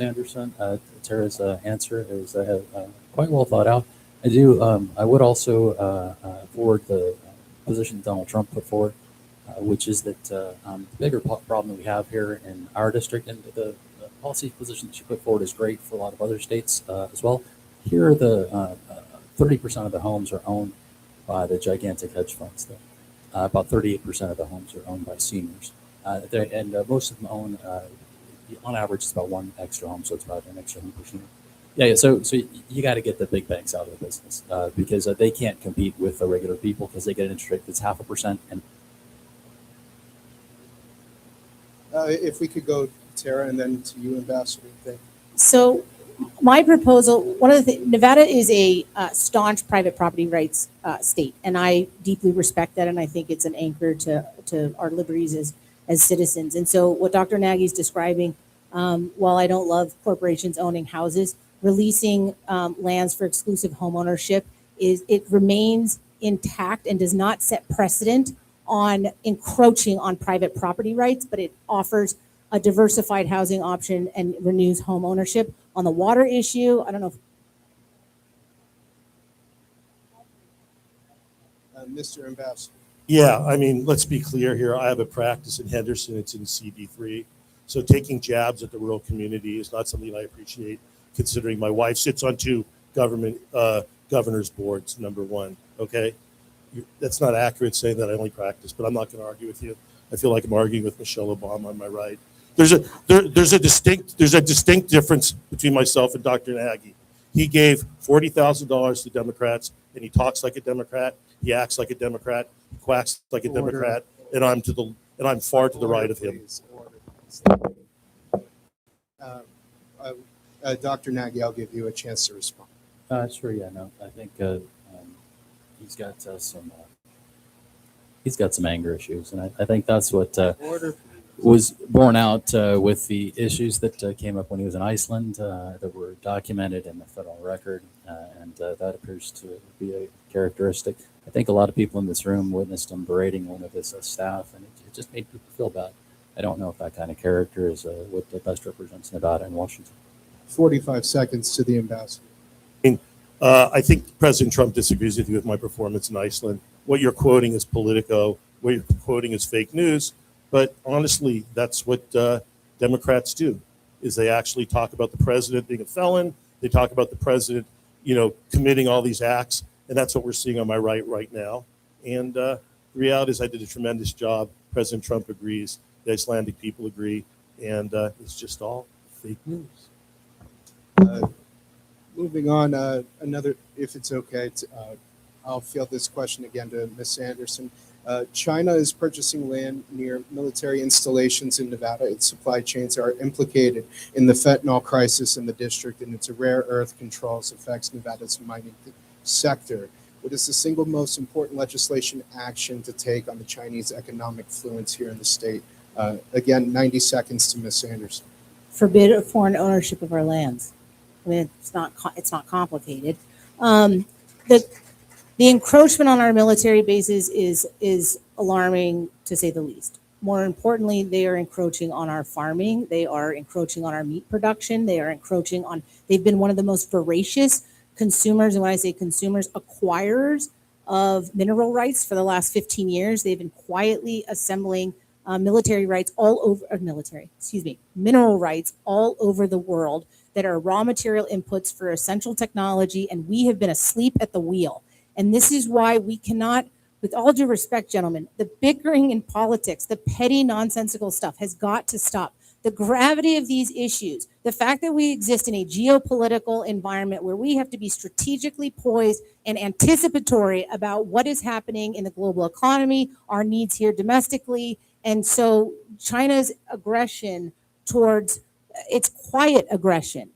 Tera's answer is quite well thought out. I would also forward the position Donald Trump put forward, which is that the bigger problem that we have here in our district, and the policy position that you put forward is great for a lot of other states as well. Here, the 30% of the homes are owned by the gigantic hedge funds. About 38% of the homes are owned by seniors. Most of them own, on average, it's about one extra home, so it's about an extra home per senior. Yeah, so you got to get the big banks out of the business because they can't compete with the regular people because they get an interest rate that's 0.5%. And If we could go to Tara and then to you, Ambassador. Thank you. So my proposal, one of the things, Nevada is a staunch private property rights state, and I deeply respect that, and I think it's an anchor to our liberties as citizens. And so what Dr. Nagy's describing, while I don't love corporations owning houses, releasing lands for exclusive homeownership it remains intact and does not set precedent on encroaching on private property rights, but it offers a diversified housing option and renews home ownership. On the water issue, I don't know if Mr. Ambassador. Yeah, I mean, let's be clear here. I have a practice in Henderson. It's in CD3. So taking jabs at the rural community is not something I appreciate, considering my wife sits on 2 government governors boards, number one, okay? That's not accurate saying that I only practice, but I'm not going to argue with you. I feel like I'm arguing with Michelle Obama on my right. There's a distinct difference between myself and Dr. Nagy. He gave $40,000 to Democrats, and he talks like a Democrat. He acts like a Democrat. He quacks like a Democrat, and I'm far to the right of him. Dr. Nagy, I'll give you a chance to respond. Sure, yeah, no, I think he's got some anger issues, and I think that's what was borne out with the issues that came up when he was in Iceland that were documented in the federal record, and that appears to be a characteristic. I think a lot of people in this room witnessed him berating one of his staff, and it just made people feel bad. I don't know if that kind of character is what best represents Nevada and Washington. 45 seconds to the ambassador. I think President Trump disagrees with you with my performance in Iceland. What you're quoting is Politico. What you're quoting is fake news. But honestly, that's what Democrats do, is they actually talk about the president being a felon. They talk about the president, committing all these acts. And that's what we're seeing on my right now. And the reality is I did a tremendous job. President Trump agrees. The Icelandic people agree. And it's just all fake news. Moving on, another, if it's okay, I'll field this question again to Ms. Anderson. China is purchasing land near military installations in Nevada. Its supply chains are implicated in the fentanyl crisis in the district, and its rare earth controls affects Nevada's mining sector. What is the single most important legislation action to take on the Chinese economic influence here in the state? Again, 90 seconds to Ms. Anderson. forbid foreign ownership of our lands. I mean, it's not complicated. The encroachment on our military bases is alarming, to say the least. More importantly, they are encroaching on our farming. They are encroaching on our meat production. They are encroaching on, they've been one of the most voracious consumers, and when I say consumers, acquirers of mineral rights for the last 15 years. They've been quietly assembling mineral rights all over the world that are raw material inputs for essential technology, and we have been asleep at the wheel. And this is why we cannot, with all due respect, gentlemen, the bickering in politics, the petty nonsensical stuff has got to stop. The gravity of these issues, the fact that we exist in a geopolitical environment where we have to be strategically poised and anticipatory about what is happening in the global economy, our needs here domestically. And so China's aggression towards its quiet aggression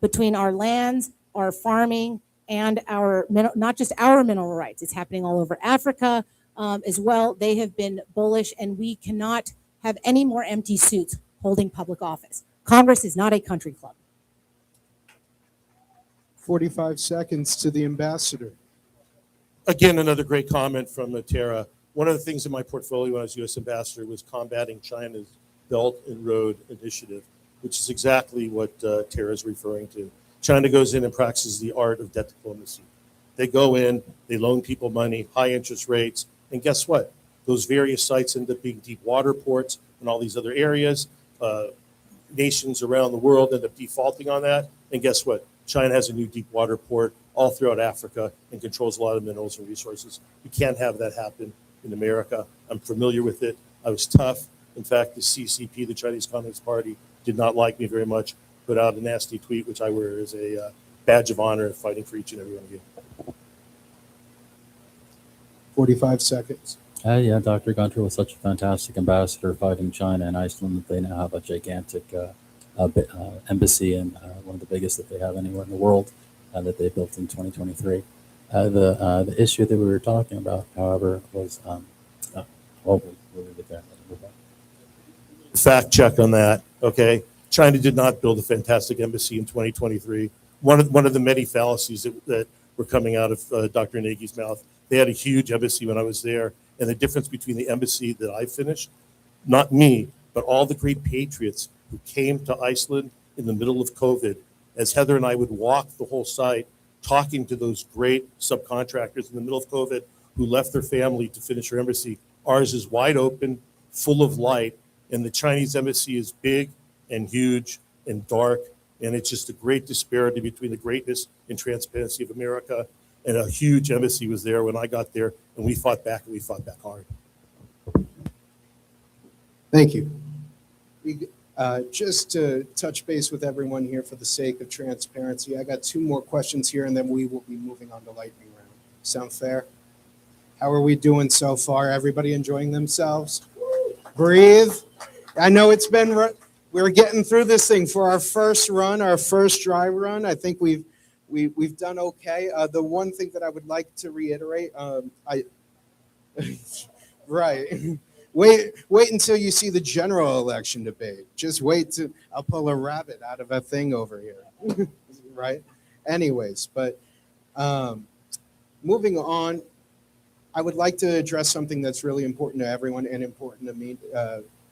between our lands, our farming, and our not just our mineral rights. It's happening all over Africa as well. They have been bullish, and we cannot have any more empty suits holding public office. Congress is not a country club. 45 seconds to the ambassador. Again, another great comment from Tera. One of the things in my portfolio when I was U.S. ambassador was combating China's Belt and Road Initiative, which is exactly what Tara is referring to. China goes in and practices the art of debt diplomacy. They go in, they loan people money, high interest rates, and guess what? Those various sites end up being deep water ports and all these other areas. Nations around the world end up defaulting on that. And guess what? China has a new deep water port all throughout Africa and controls a lot of minerals and resources. We can't have that happen in America. I'm familiar with it. I was tough. In fact, the CCP, the Chinese Communist Party, did not like me very much, put out a nasty tweet, which I wear as a badge of honor in fighting for each and every one of you. 45 seconds. Yeah, Dr. Gunter was such a fantastic ambassador fighting China and Iceland that they now have a gigantic embassy, and one of the biggest that they have anywhere in the world, that they built in 2023. The issue that we were talking about, however, was we'll leave it there. Fact check on that, okay? China did not build a fantastic embassy in 2023. One of the many fallacies that were coming out of Dr. Nagy's mouth. They had a huge embassy when I was there, and the difference between the embassy that I finished, not me, but all the great patriots who came to Iceland in the middle of COVID, as Heather and I would walk the whole site talking to those great subcontractors in the middle of COVID who left their family to finish their embassy. Ours is wide open, full of light, and the Chinese embassy is big and huge and dark, and it's just a great disparity between the greatness and transparency of America. And a huge embassy was there when I got there, and we fought back, and we fought back hard. Thank you. Just to touch base with everyone here for the sake of transparency, I got 2 more questions here, and then we will be moving on to lightning round. Sound fair? How are we doing so far? Everybody enjoying themselves? Breathe. I know it's been, we're getting through this thing for our first run, our first dry run. I think we've done okay. The one thing that I would like to reiterate, right. Wait until you see the general election debate. Just wait I'll pull a rabbit out of a thing over here, right? Anyways, but moving on, I would like to address something that's really important to everyone and important to me.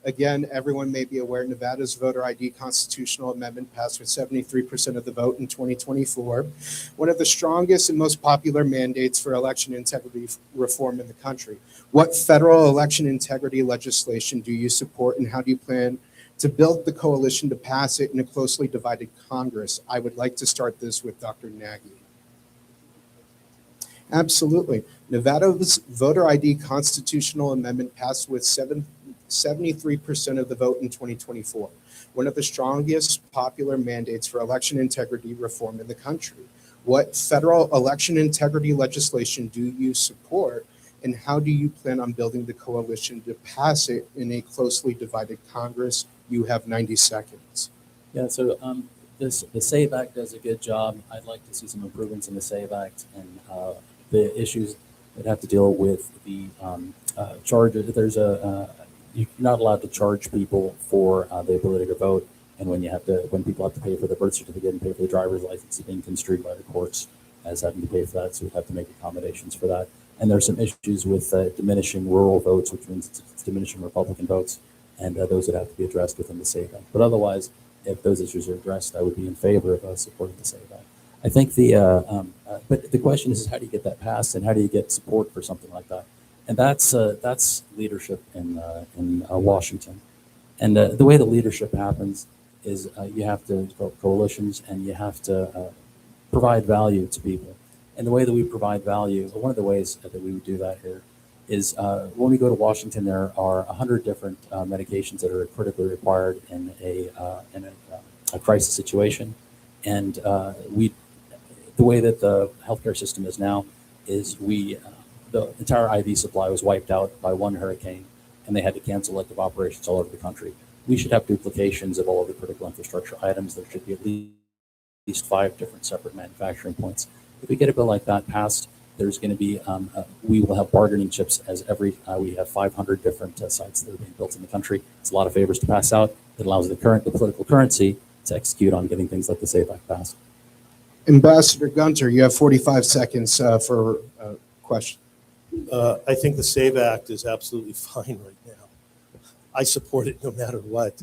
Again, everyone may be aware Nevada's voter ID constitutional amendment passed with 73% of the vote in 2024, one of the strongest and most popular mandates for election integrity reform in the country. What federal election integrity legislation do you support, and how do you plan to build the coalition to pass it in a closely divided Congress? I would like to start this with Dr. Nagy. Absolutely. Nevada's voter ID constitutional amendment passed with 73% of the vote in 2024, one of the strongest popular mandates for election integrity reform in the country. What federal election integrity legislation do you support, and how do you plan on building the coalition to pass it in a closely divided Congress? You have 90 seconds. Yeah, so the SAVE Act does a good job. I'd like to see some improvements in the SAVE Act and the issues that have to deal with the charges. There's you're not allowed to charge people for the ability to vote, and when people have to pay for the birth certificate and pay for the driver's license, it's being construed by the courts as having to pay for that, so we have to make accommodations for that. And there's some issues with diminishing rural votes, which means it's diminishing Republican votes, and those would have to be addressed within the SAVE Act. But otherwise, if those issues are addressed, I would be in favor of supporting the SAVE Act. I think but the question is how do you get that passed, and how do you get support for something like that? And that's leadership in Washington. And the way the leadership happens is you have to develop coalitions, and you have to provide value to people. And the way that we provide value, one of the ways that we would do that here is when we go to Washington, there are 100 different medications that are critically required in a crisis situation. And the way that the healthcare system is now is the entire IV supply was wiped out by one hurricane, and they had to cancel elective operations all over the country. We should have duplications of all of the critical infrastructure items. There should be at least 5 different separate manufacturing points. If we get a bill like that passed, there's going to be, we will have bargaining chips as we have 500 different sites that are being built in the country. It's a lot of favors to pass out. It allows the political currency to execute on getting things like the SAVE Act passed. Ambassador Gunter, you have 45 seconds for a question. I think the SAVE Act is absolutely fine right now. I support it no matter what.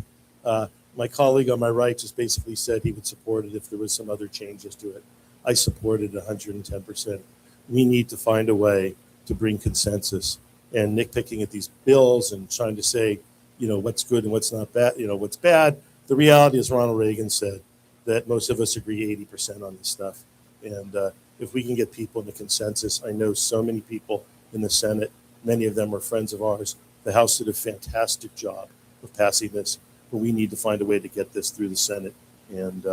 My colleague on my right just basically said he would support it if there was some other changes to it. I support it 110%. We need to find a way to bring consensus, and nitpicking at these bills and trying to say, what's good and what's not bad, what's bad. The reality is Ronald Reagan said that most of us agree 80% on this stuff. And if we can get people in a consensus, I know so many people in the Senate, many of them are friends of ours. The House did a fantastic job of passing this, but we need to find a way to get this through the Senate and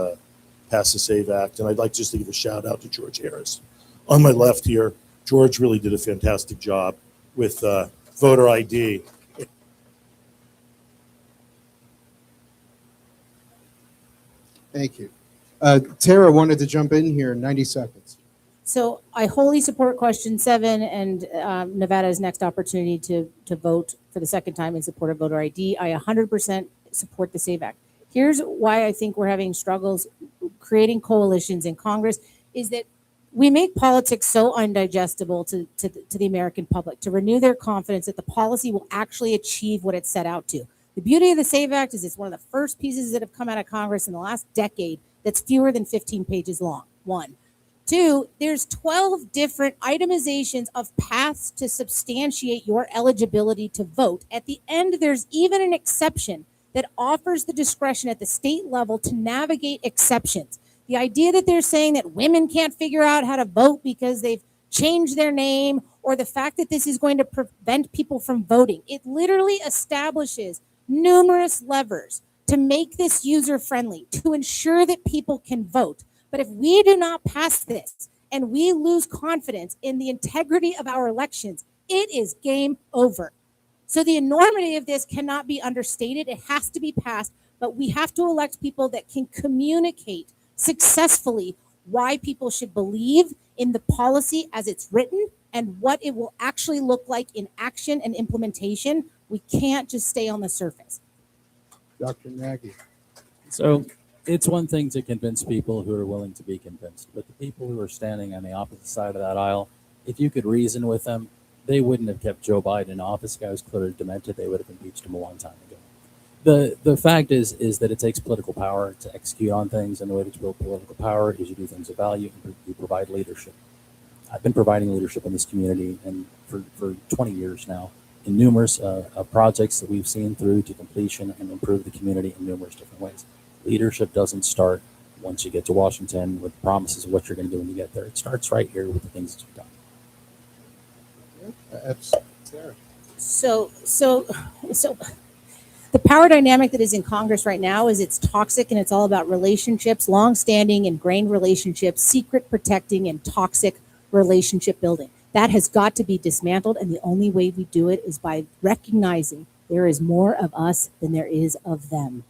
pass the SAVE Act. And I'd like just to give a shout out to George Harris. On my left here, George really did a fantastic job with voter ID. Thank you. Tara wanted to jump in here in 90 seconds. So I wholly support question 7 and Nevada's next opportunity to vote for the second time in support of voter ID. I 100% support the SAVE Act. Here's why I think we're having struggles creating coalitions in Congress is that we make politics so undigestible to the American public to renew their confidence that the policy will actually achieve what it's set out to. The beauty of the SAVE Act is it's one of the first pieces that have come out of Congress in the last decade that's fewer than 15 pages long, 1. 2, there's 12 different itemizations of paths to substantiate your eligibility to vote. At the end, there's even an exception that offers the discretion at the state level to navigate exceptions. The idea that they're saying that women can't figure out how to vote because they've changed their name, or the fact that this is going to prevent people from voting, it literally establishes numerous levers to make this user-friendly, to ensure that people can vote. But if we do not pass this and we lose confidence in the integrity of our elections, it is game over. So the enormity of this cannot be understated. It has to be passed, but we have to elect people that can communicate successfully why people should believe in the policy as it's written and what it will actually look like in action and implementation. We can't just stay on the surface. Dr. Nagy. So it's one thing to convince people who are willing to be convinced, but the people who are standing on the opposite side of that aisle, if you could reason with them, they wouldn't have kept Joe Biden in office. The guy was clearly demented. They would have impeached him a long time ago. The fact is that it takes political power to execute on things, and the way to build political power is you do things of value and you provide leadership. I've been providing leadership in this community and for 20 years now in numerous projects that we've seen through to completion and improve the community in numerous different ways. Leadership doesn't start once you get to Washington with promises of what you're going to do when you get there. It starts right here with the things that you've done. Sarah. So the power dynamic that is in Congress right now is it's toxic and it's all about relationships, long-standing ingrained relationships, secret protecting and toxic relationship building. That has got to be dismantled, and the only way we do it is by recognizing there is more of us than there is of them.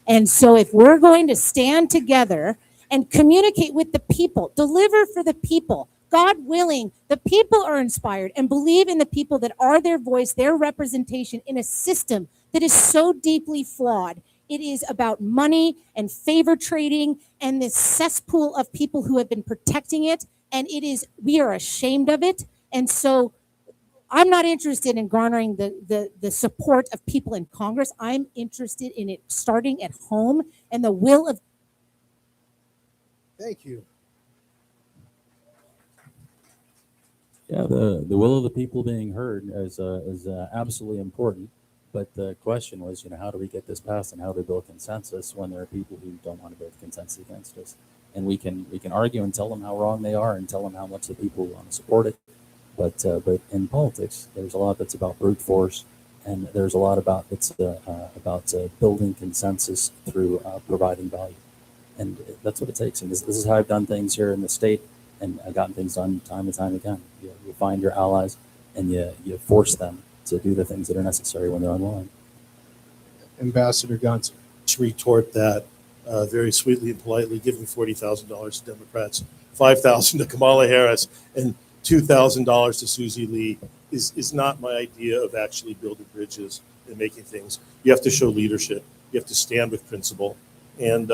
And so if we're going to stand together and communicate with the people, deliver for the people, God willing, the people are inspired and believe in the people that are their voice, their representation in a system that is so deeply flawed. It is about money and favor trading and this cesspool of people who have been protecting it. And we are ashamed of it. And so I'm not interested in garnering the support of people in Congress. I'm interested in it starting at home and the will of. Thank you. Yeah, the will of the people being heard is absolutely important. But the question was, how do we get this passed and how do we build consensus when there are people who don't want to build consensus against us? And we can argue and tell them how wrong they are and tell them how much the people want to support it. But in politics, there's a lot that's about brute force, and there's a lot about building consensus through providing value, and that's what it takes. And this is how I've done things here in the state, and I've gotten things done time and time again. You find your allies, and you force them to do the things that are necessary when they're online. Ambassador Gunter. To retort that very sweetly and politely, giving $40,000 to Democrats, $5,000 to Kamala Harris, and $2,000 to Susie Lee is not my idea of actually building bridges and making things. You have to show leadership. You have to stand with principle, and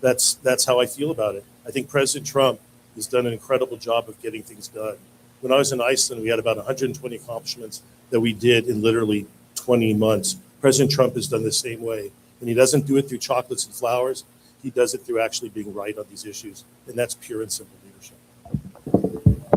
that's how I feel about it. I think President Trump has done an incredible job of getting things done. When I was in Iceland, we had about 120 accomplishments that we did in literally 20 months. President Trump has done the same way. And he doesn't do it through chocolates and flowers. He does it through actually being right on these issues. And that's pure and simple leadership.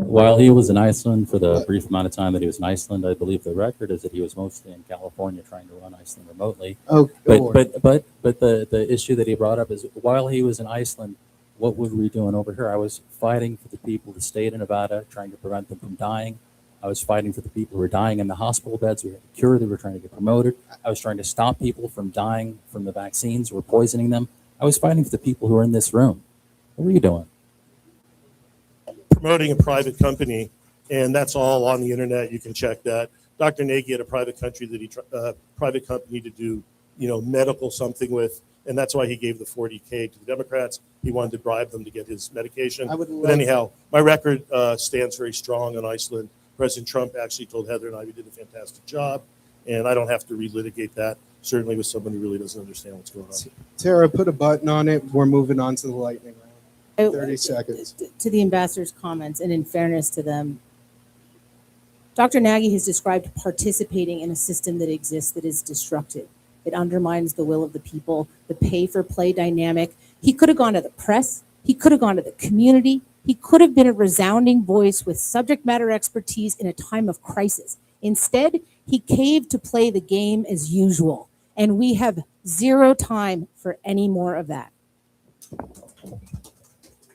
While he was in Iceland for the brief amount of time that he was in Iceland, I believe the record is that he was mostly in California trying to run Iceland remotely. Oh, But the issue that he brought up is while he was in Iceland, what were we doing over here? I was fighting for the people of the state of Nevada, trying to prevent them from dying. I was fighting for the people who were dying in the hospital beds. We had a cure that we were trying to get promoted. I was trying to stop people from dying from the vaccines or poisoning them. I was fighting for the people who are in this room. What were you doing? Promoting a private company, and that's all on the internet. You can check that. Dr. Nagy had a private company to do, medical something with, and that's why he gave the $40K to the Democrats. He wanted to bribe them to get his medication. But anyhow, my record stands very strong on Iceland. President Trump actually told Heather and I we did a fantastic job, and I don't have to relitigate that, certainly with someone who really doesn't understand what's going on. Tara, put a button on it. We're moving on to the lightning round. 30 seconds. To the ambassador's comments, and in fairness to them, Dr. Nagy has described participating in a system that exists that is destructive. It undermines the will of the people, the pay-for-play dynamic. He could have gone to the press. He could have gone to the community. He could have been a resounding voice with subject matter expertise in a time of crisis. Instead, he caved to play the game as usual, and we have zero time for any more of that.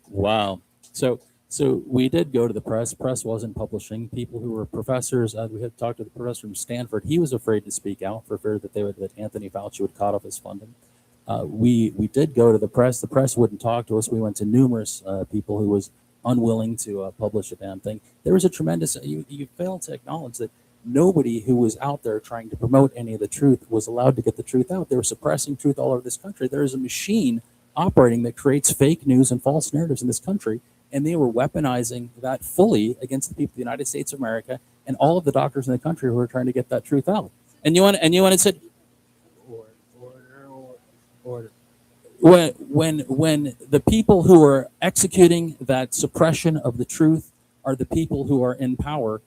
Wow. So we did go to the press. Press wasn't publishing. People who were professors, we had talked to the professor from Stanford. He was afraid to speak out for fear that that Anthony Fauci would cut off his funding. We did go to the press. The press wouldn't talk to us. We went to numerous people who was unwilling to publish a damn thing. There was a tremendous, you failed to acknowledge that nobody who was out there trying to promote any of the truth was allowed to get the truth out. They were suppressing truth all over this country. There is a machine operating that creates fake news and false narratives in this country, and they were weaponizing that fully against the people of the United States of America and all of the doctors in the country who are trying to get that truth out. And you want to say, Order. When the people who are executing that suppression of the truth are the people who are in power,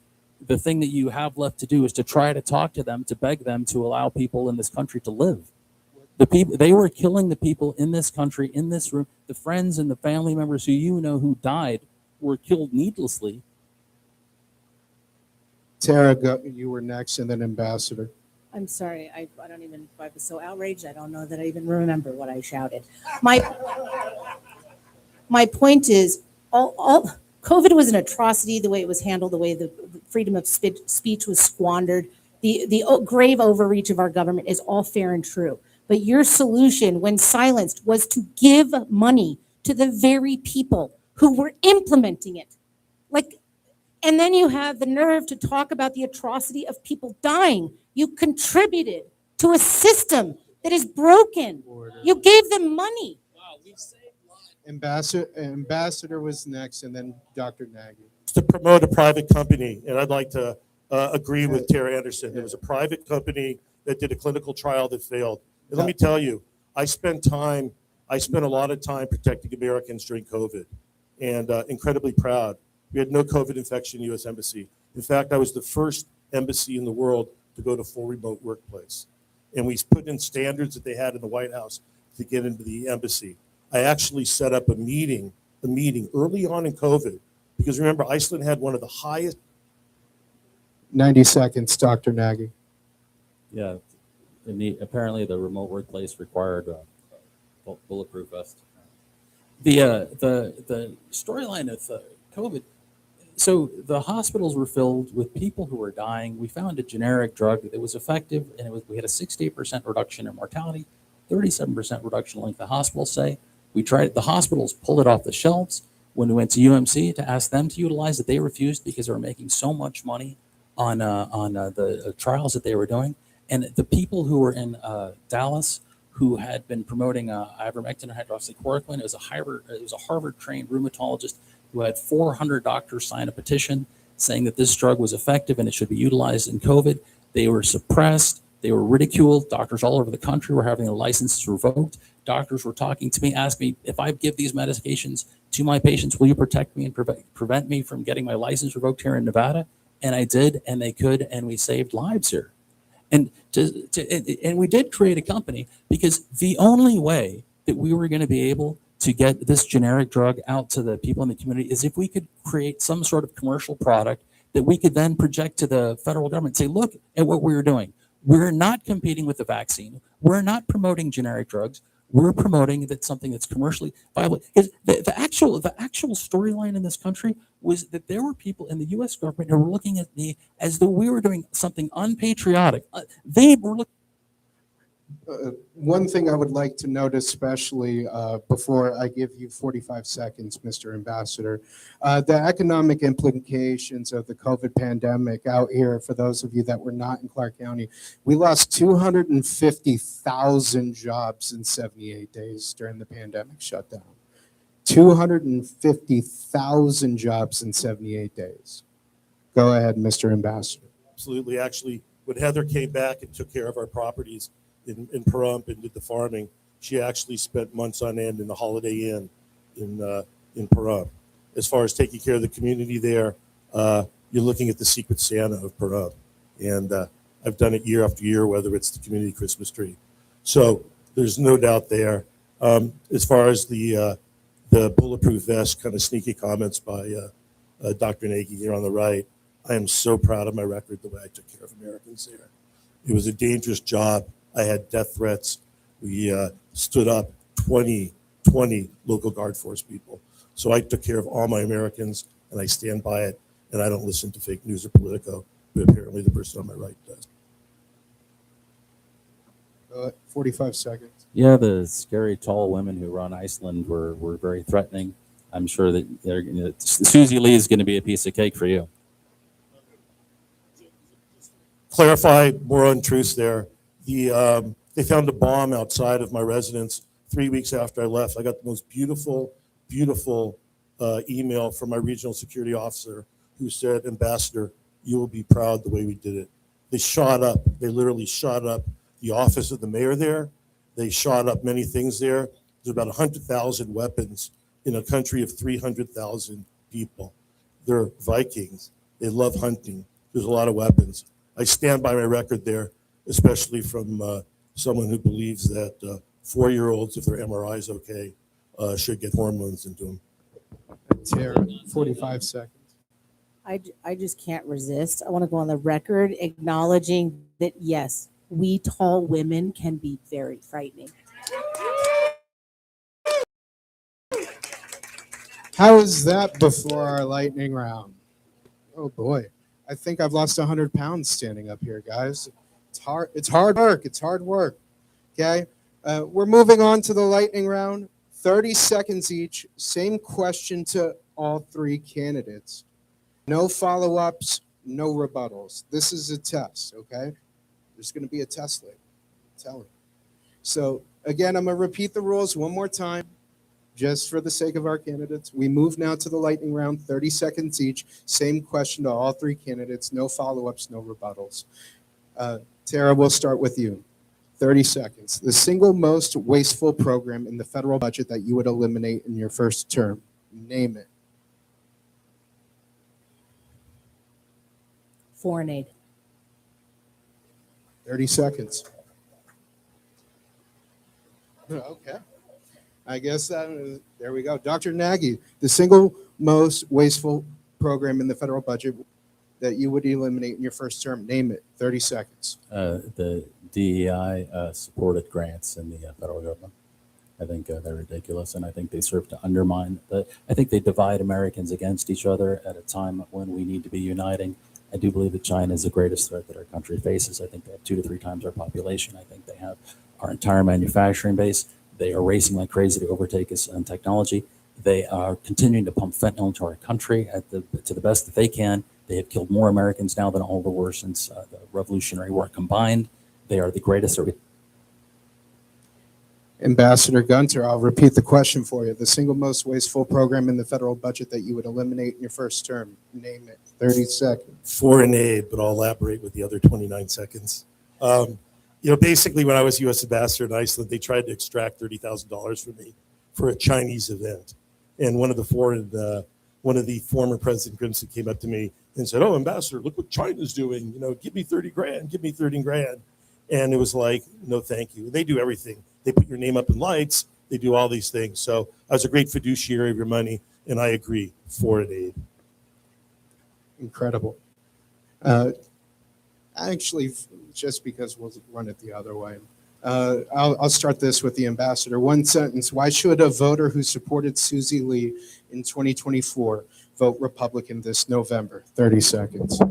the thing that you have left to do is to try to talk to them, to beg them to allow people in this country to live. The people, they were killing the people in this country, in this room. The friends and the family members who died were killed needlessly. Tara, you were next, and then Ambassador. I'm sorry, I was so outraged, I don't know that I even remember what I shouted. My point is, all COVID was an atrocity, the way it was handled, the way the freedom of speech was squandered, the grave overreach of our government is all fair and true. But your solution, when silenced, was to give money to the very people who were implementing it. And then you have the nerve to talk about the atrocity of people dying. You contributed to a system that is broken. Order. You gave them money. Wow, we've saved lives. Ambassador was next, and then Dr. Nagy. To promote a private company, and I'd like to agree with Tera Anderson. There was a private company that did a clinical trial that failed. And let me tell you, I spent a lot of time protecting Americans during COVID, and incredibly proud. We had no COVID infection in the U.S. Embassy. In fact, I was the first embassy in the world to go to full remote workplace. And we put in standards that they had in the White House to get into the embassy. I actually set up a meeting early on in COVID, because remember, Iceland had one of the highest. 90 seconds, Dr. Nagy. Yeah, apparently the remote workplace required a bulletproof vest. The storyline of COVID. So the hospitals were filled with people who were dying. We found a generic drug that was effective, and we had a 68% reduction in mortality, 37% reduction in length of hospital stay. We tried it. The hospitals pulled it off the shelves. When we went to UMC to ask them to utilize it, they refused because they were making so much money on the trials that they were doing. And the people who were in Dallas who had been promoting ivermectin and hydroxychloroquine, it was a Harvard-trained rheumatologist who had 400 doctors sign a petition saying that this drug was effective and it should be utilized in COVID. They were suppressed. They were ridiculed. Doctors all over the country were having their licenses revoked. Doctors were talking to me, asking me, if I give these medications to my patients, will you protect me and prevent me from getting my license revoked here in Nevada? And I did, and they could, and we saved lives here. And we did create a company because the only way that we were going to be able to get this generic drug out to the people in the community is if we could create some sort of commercial product that we could then project to the federal government, say, look at what we were doing. We're not competing with the vaccine. We're not promoting generic drugs. We're promoting that something that's commercially viable. Because the actual storyline in this country was that there were people in the U.S. government who were looking at me as though we were doing something unpatriotic. They were looking. One thing I would like to note, especially before I give you 45 seconds, Mr. Ambassador, the economic implications of the COVID pandemic out here, for those of you that were not in Clark County, we lost 250,000 jobs in 78 days during the pandemic shutdown. 250,000 jobs in 78 days. Go ahead, Mr. Ambassador. Absolutely. Actually, when Heather came back and took care of our properties in Pahrump and did the farming, she actually spent months on end in the Holiday Inn in Pahrump. As far as taking care of the community there, you're looking at the Secret Santa of Pahrump. And I've done it year after year, whether it's the community Christmas tree. So there's no doubt there. As far as the bulletproof vest kind of sneaky comments by Dr. Nagy here on the right, I am so proud of my record the way I took care of Americans there. It was a dangerous job. I had death threats. We stood up 20 local guard force people. So I took care of all my Americans, and I stand by it, and I don't listen to fake news or Politico, but apparently the person on my right does. 45 seconds. Yeah, the scary tall women who run Iceland were very threatening. I'm sure that Susie Lee is going to be a piece of cake for you. Clarify more untruths there. They found a bomb outside of my residence 3 weeks after I left. I got the most beautiful email from my regional security officer who said, Ambassador, you will be proud the way we did it. They literally shot up the office of the mayor there. They shot up many things there. There's about 100,000 weapons in a country of 300,000 people. They're Vikings. They love hunting. There's a lot of weapons. I stand by my record there, especially from someone who believes that 4-year-olds, if their MRI is okay, should get hormones into them. Tara, 45 seconds. I just can't resist. I want to go on the record acknowledging that, yes, we tall women can be very frightening. How is that before our lightning round? Oh boy, I think I've lost 100 pounds standing up here, guys. It's hard work. It's hard work. Okay, we're moving on to the lightning round. 30 seconds each. Same question to all three candidates. No follow-ups, no rebuttals. This is a test, okay? There's going to be a test later. I'm telling you. So again, I'm going to repeat the rules one more time, just for the sake of our candidates. We move now to the lightning round, 30 seconds each. Same question to all three candidates. No follow-ups, no rebuttals. Tara, we'll start with you. 30 seconds. The single most wasteful program in the federal budget that you would eliminate in your first term. Name it. Foreign aid. 30 seconds. Okay. I guess there we go. Dr. Nagy, the single most wasteful program in the federal budget that you would eliminate in your first term. Name it. 30 seconds. The DEI supported grants in the federal government. I think they're ridiculous, and I think they serve to undermine I think they divide Americans against each other at a time when we need to be uniting. I do believe that China is the greatest threat that our country faces. I think they have 2 to 3 times our population. I think they have our entire manufacturing base. They are racing like crazy to overtake us in technology. They are continuing to pump fentanyl into our country to the best that they can. They have killed more Americans now than all the wars since the Revolutionary War combined. They are the greatest. Ambassador Gunter, I'll repeat the question for you. The single most wasteful program in the federal budget that you would eliminate in your first term. Name it. 30 seconds. Foreign aid, but I'll elaborate with the other 29 seconds. Basically, when I was U.S. ambassador in Iceland, they tried to extract $30,000 from me for a Chinese event. And one of the foreign one of the former President Grimson came up to me and said, "Oh, Ambassador, look what China's doing. Give me 30 grand, give me 30 grand." And it was like, no, thank you. They do everything. They put your name up in lights. They do all these things. So I was a great fiduciary of your money, and I agree, foreign aid. Incredible. Actually, just because we'll run it the other way, I'll start this with the ambassador. One sentence. Why should a voter who supported Susie Lee in 2024 vote Republican this November? 30 seconds.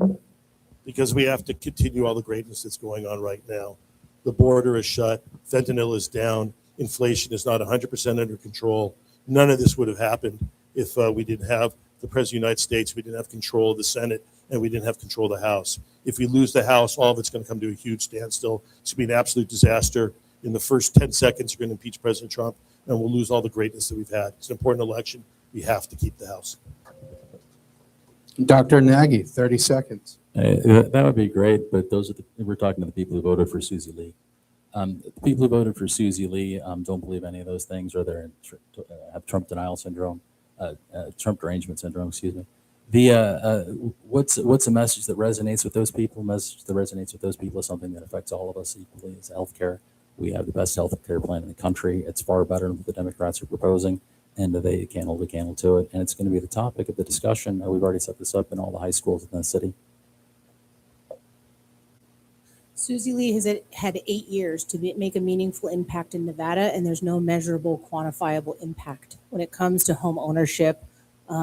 Because we have to continue all the greatness that's going on right now. The border is shut. Fentanyl is down. Inflation is not 100% under control. None of this would have happened if we didn't have the President of the United States, we didn't have control of the Senate, and we didn't have control of the House. If we lose the House, all of it's going to come to a huge standstill. It's going to be an absolute disaster. In the first 10 seconds, you're going to impeach President Trump, and we'll lose all the greatness that we've had. It's an important election. We have to keep the House. Dr. Nagy, 30 seconds. That would be great, but we're talking to the people who voted for Susie Lee. The people who voted for Susie Lee don't believe any of those things, or they have Trump denial syndrome, Trump derangement syndrome, excuse me. What's a message that resonates with those people? A message that resonates with those people is something that affects all of us equally. It's healthcare. We have the best healthcare plan in the country. It's far better than what the Democrats are proposing, and they can't hold a candle to it. And it's going to be the topic of the discussion. We've already set this up in all the high schools in the city. Susie Lee has had 8 years to make a meaningful impact in Nevada, and there's no measurable, quantifiable impact when it comes to home ownership,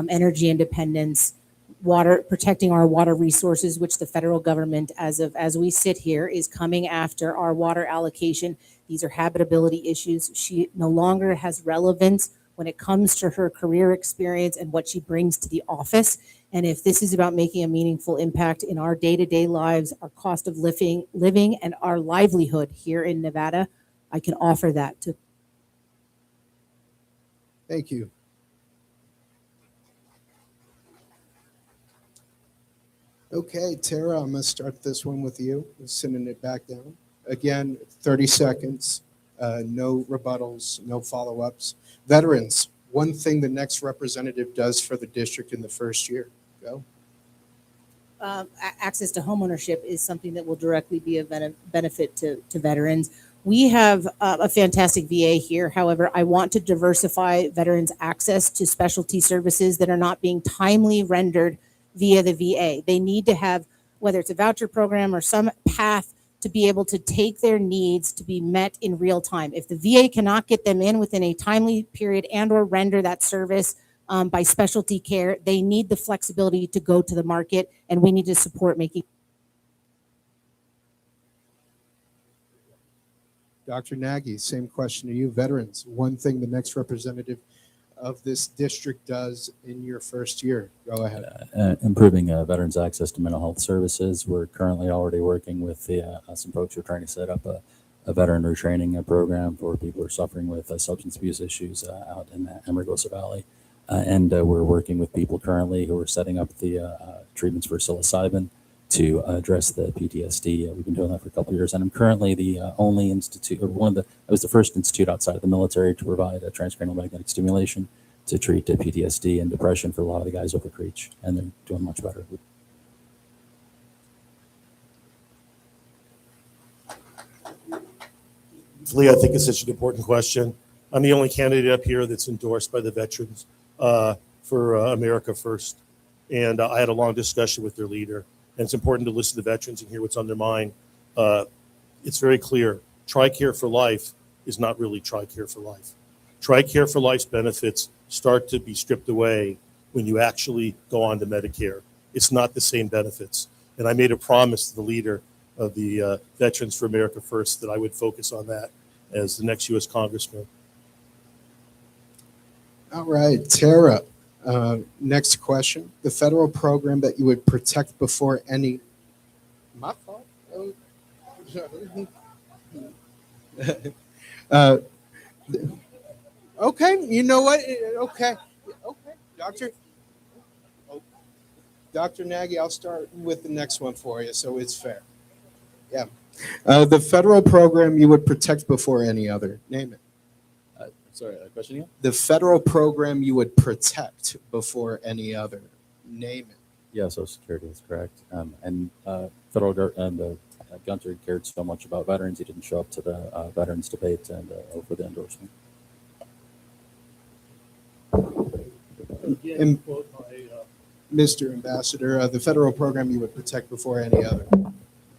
energy independence, water, protecting our water resources, which the federal government, as we sit here, is coming after our water allocation. These are habitability issues. She no longer has relevance when it comes to her career experience and what she brings to the office. And if this is about making a meaningful impact in our day-to-day lives, our cost of living, and our livelihood here in Nevada, I can offer that to. Thank you. Okay, Tara, I'm going to start this one with you. I'm sending it back down. Again, 30 seconds, no rebuttals, no follow-ups. Veterans, one thing the next representative does for the district in the first year. Go. Access to homeownership is something that will directly be a benefit to veterans. We have a fantastic VA here. However, I want to diversify veterans' access to specialty services that are not being timely rendered via the VA. They need to have, whether it's a voucher program or some path to be able to take their needs to be met in real time. If the VA cannot get them in within a timely period and or render that service by specialty care, they need the flexibility to go to the market, and we need to support making. Dr. Nagy, same question to you. Veterans, one thing the next representative of this district does in your first year. Go ahead. Improving veterans' access to mental health services. We're currently already working with some folks who are trying to set up a veteran retraining program for people who are suffering with substance abuse issues out in the Amargosa Valley. And we're working with people currently who are setting up the treatments for psilocybin to address the PTSD. We've been doing that for a couple of years, and I'm currently the only institute, or I was the first institute outside of the military to provide transcranial magnetic stimulation to treat PTSD and depression for a lot of the guys over Creech, and they're doing much better. Lee, I think it's such an important question. I'm the only candidate up here that's endorsed by the veterans for America First. And I had a long discussion with their leader. And it's important to listen to veterans and hear what's on their mind. It's very clear. TRICARE for Life is not really TRICARE for Life. TRICARE for Life's benefits start to be stripped away when you actually go on to Medicare. It's not the same benefits. And I made a promise to the leader of the Veterans for America First that I would focus on that as the next U.S. Congressman. All right, Tara. Next question. The federal program that you would protect before any. My fault. Okay, you know what? Okay, Dr. Nagy, I'll start with the next one for you, so it's fair. Yeah. The federal program you would protect before any other. Name it. Sorry, a question again? The federal program you would protect before any other. Name it. Yeah, Social Security is correct. And Gunter cared so much about veterans, he didn't show up to the veterans debate and for the endorsement. And- Mr. Ambassador, the federal program you would protect before any other.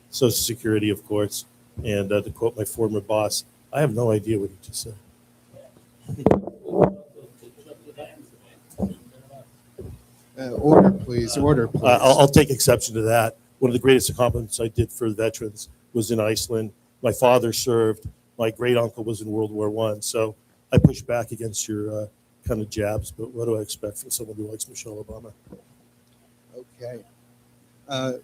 Social Security, of course. And to quote my former boss, I have no idea what he just said. Order, please. Order, please. I'll take exception to that. One of the greatest accomplishments I did for veterans was in Iceland. My father served. My great uncle was in World War I. So I push back against your kind of jabs. But what do I expect from someone who likes Michelle Obama? Okay. There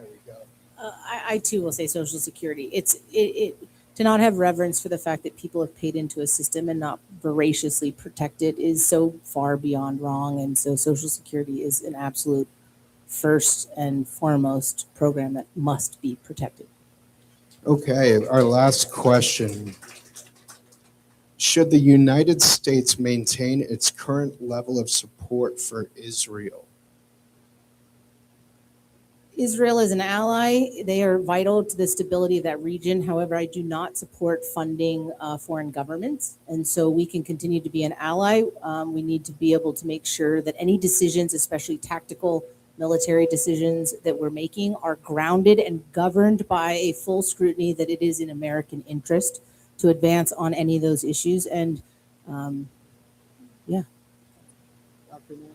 we go. I too will say Social Security. It to not have reverence for the fact that people have paid into a system and not voraciously protect it is so far beyond wrong. And so Social Security is an absolute first and foremost program that must be protected. Okay, our last question. Should the United States maintain its current level of support for Israel? Israel is an ally. They are vital to the stability of that region. However, I do not support funding foreign governments. And so we can continue to be an ally. We need to be able to make sure that any decisions, especially tactical military decisions that we're making, are grounded and governed by a full scrutiny that it is in American interest to advance on any of those issues. And yeah. Dr. Moore?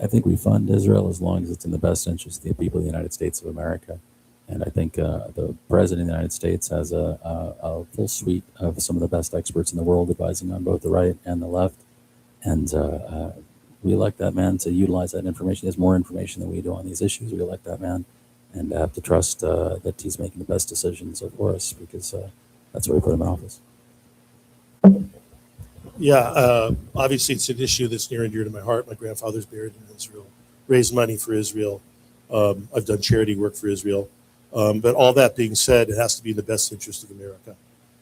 I think we fund Israel as long as it's in the best interest of the people of the United States of America. And I think the President of the United States has a full suite of some of the best experts in the world advising on both the right and the left. And we elect that man to utilize that information. He has more information than we do on these issues. We elect that man and have to trust that he's making the best decisions for us because that's why we put him in office. Yeah, obviously it's an issue that's near and dear to my heart. My grandfather's buried in Israel, raised money for Israel. I've done charity work for Israel. But all that being said, it has to be in the best interest of America.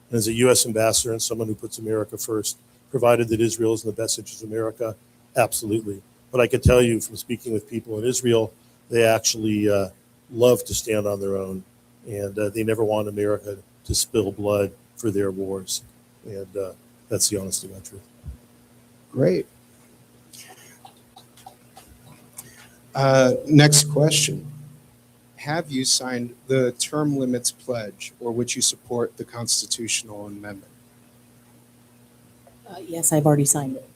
And as a U.S. ambassador and someone who puts America first, provided that Israel is in the best interest of America, absolutely. But I can tell you from speaking with people in Israel, they actually love to stand on their own. And they never want America to spill blood for their wars. And that's the honest to God truth. Great. Next question. Have you signed the term limits pledge, or would you support the constitutional amendment? Yes, I've already signed it.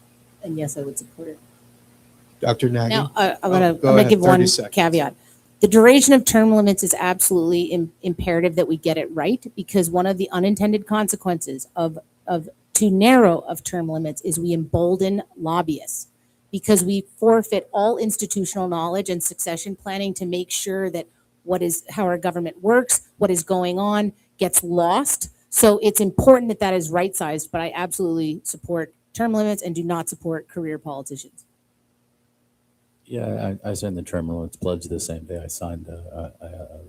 And yes, I would support it. Dr. Nagy? Now, I'm go gonna ahead, give 30 one seconds. caveat. The duration of term limits is absolutely imperative that we get it right, because one of the unintended consequences of too narrow of term limits is we embolden lobbyists, because we forfeit all institutional knowledge and succession planning to make sure that how our government works, what is going on, gets lost. So it's important that that is right-sized, but I absolutely support term limits and do not support career politicians. Yeah, I signed the term limits pledge the same day I signed a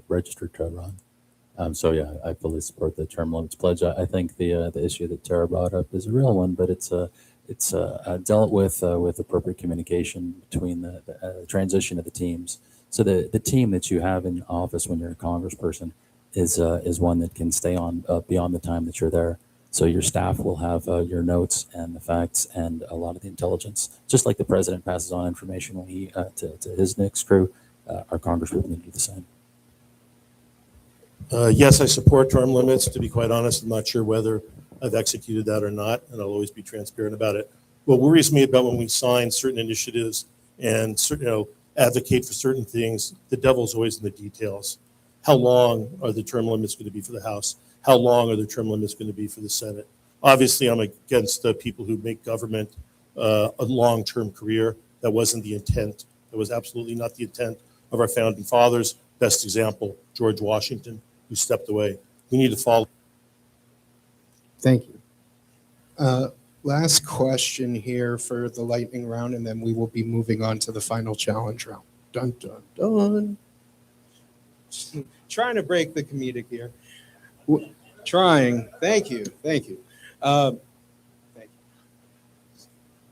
registered to run. So yeah, I fully support the term limits pledge. I think the issue that Tara brought up is a real one, but it's dealt with appropriate communication between the transition of the teams. So the team that you have in office when you're a congressperson is one that can stay on beyond the time that you're there. So your staff will have your notes and the facts and a lot of the intelligence, just like the president passes on information when he to his next crew. Our congresspeople need to do the same. Yes, I support term limits. To be quite honest, I'm not sure whether I've executed that or not, and I'll always be transparent about it. What worries me about when we sign certain initiatives and advocate for certain things, the devil's always in the details. How long are the term limits going to be for the House? How long are the term limits going to be for the Senate? Obviously, I'm against people who make government a long-term career. That wasn't the intent. That was absolutely not the intent of our founding fathers. Best example, George Washington, who stepped away. We need to follow. Thank you. Last question here for the lightning round, and then we will be moving on to the final challenge round. Dun, dun, dun. Trying to break the comedic here. Trying. Thank you. Thank you. Thank you.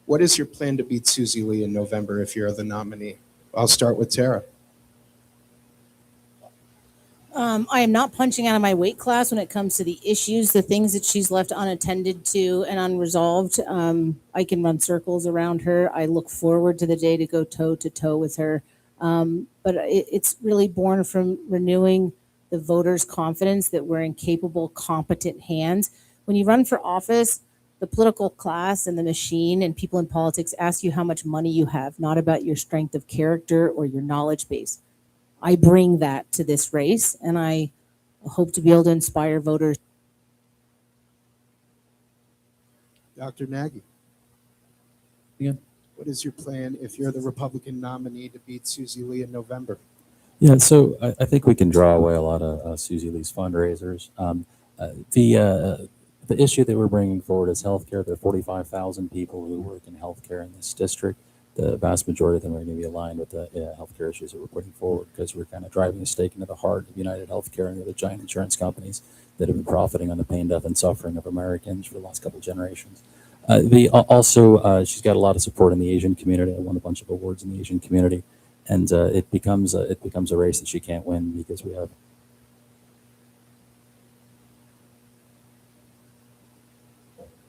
What is your plan to beat Susie Lee in November if you're the nominee? I'll start with Tara. I am not punching out of my weight class when it comes to the issues, the things that she's left unattended to and unresolved. I can run circles around her. I look forward to the day to go toe to toe with her. But it's really born from renewing the voters' confidence that we're in capable, competent hands. When you run for office, the political class and the machine and people in politics ask you how much money you have, not about your strength of character or your knowledge base. I bring that to this race, and I hope to be able to inspire voters. Dr. Nagy. Yeah. What is your plan if you're the Republican nominee to beat Susie Lee in November? Yeah, so I think we can draw away a lot of Susie Lee's fundraisers. The issue that we're bringing forward is healthcare. There are 45,000 people who work in healthcare in this district. The vast majority of them are going to be aligned with the healthcare issues that we're putting forward, because we're kind of driving a stake into the heart of United Healthcare and the other giant insurance companies that have been profiting on the pain, death, and suffering of Americans for the last couple of generations. She's got a lot of support in the Asian community. I won a bunch of awards in the Asian community, and it becomes a race that she can't win because we have.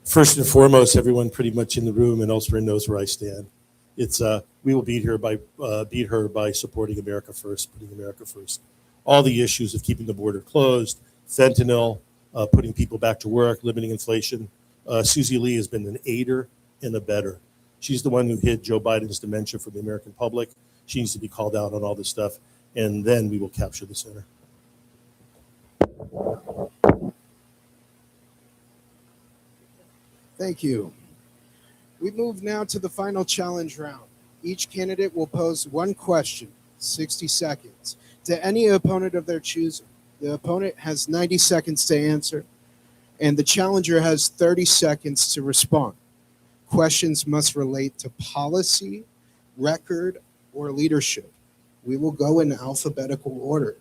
First and foremost, everyone pretty much in the room and elsewhere knows where I stand. It's we will beat her by supporting America first, putting America first. All the issues of keeping the border closed, fentanyl, putting people back to work, limiting inflation. Susie Lee has been an aider and abetter. She's the one who hid Joe Biden's dementia from the American public. She needs to be called out on all this stuff, and then we will capture the center. Thank you. We move now to the final challenge round. Each candidate will pose one question, 60 seconds, to any opponent of their choosing. The opponent has 90 seconds to answer, and the challenger has 30 seconds to respond. Questions must relate to policy, record, or leadership. We will go in alphabetical order.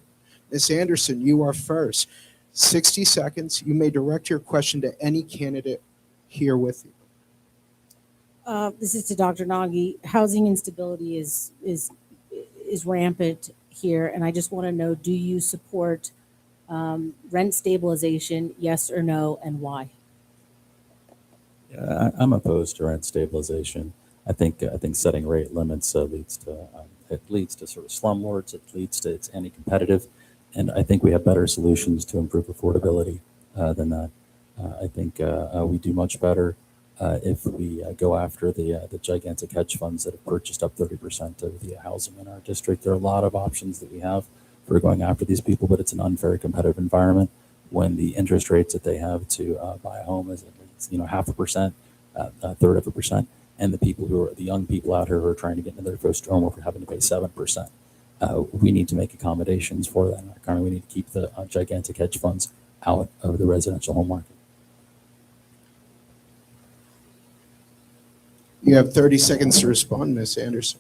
Ms. Anderson, you are first. 60 seconds. You may direct your question to any candidate here with you. This is to Dr. Nagy. Housing instability is rampant here, and I just want to know: do you support rent stabilization? Yes or no, and why? Yeah, I'm opposed to rent stabilization. I think setting rate limits leads to sort of slumlords. It leads to it's anti-competitive, and I think we have better solutions to improve affordability than that. I think we do much better if we go after the gigantic hedge funds that have purchased up 30% of the housing in our district. There are a lot of options that we have for going after these people, but it's an unfair competitive environment when the interest rates that they have to buy a home is at least 0.5%, a third of a percent, and the young people out here who are trying to get into their first home are having to pay 7%. We need to make accommodations for that in our economy. We need to keep the gigantic hedge funds out of the residential home market. You have 30 seconds to respond, Ms. Anderson.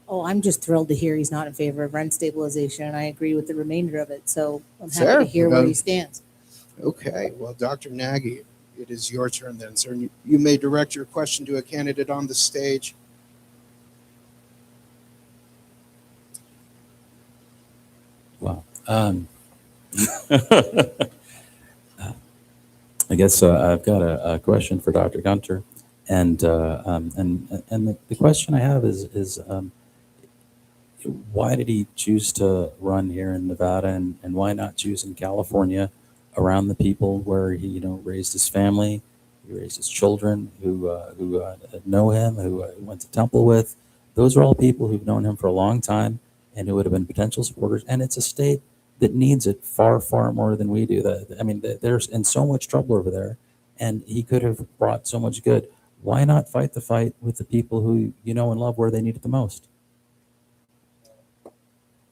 Oh, I'm just thrilled to hear he's not in favor of rent stabilization, and I agree with the remainder of it. So I'm happy Fair. to hear where he stands. Okay, well, Dr. Nagy, it is your turn then, sir. You may direct your question to a candidate on the stage. Wow. I guess I've got a question for Dr. Gunter, and the question I have is why did he choose to run here in Nevada, and why not choose in California, around the people where he raised his family, he raised his children who know him, who went to temple with. Those are all people who've known him for a long time and who would have been potential supporters. And it's a state that needs it far, far more than we do. They're in so much trouble over there, and he could have brought so much good. Why not fight the fight with the people who you know and love where they need it the most?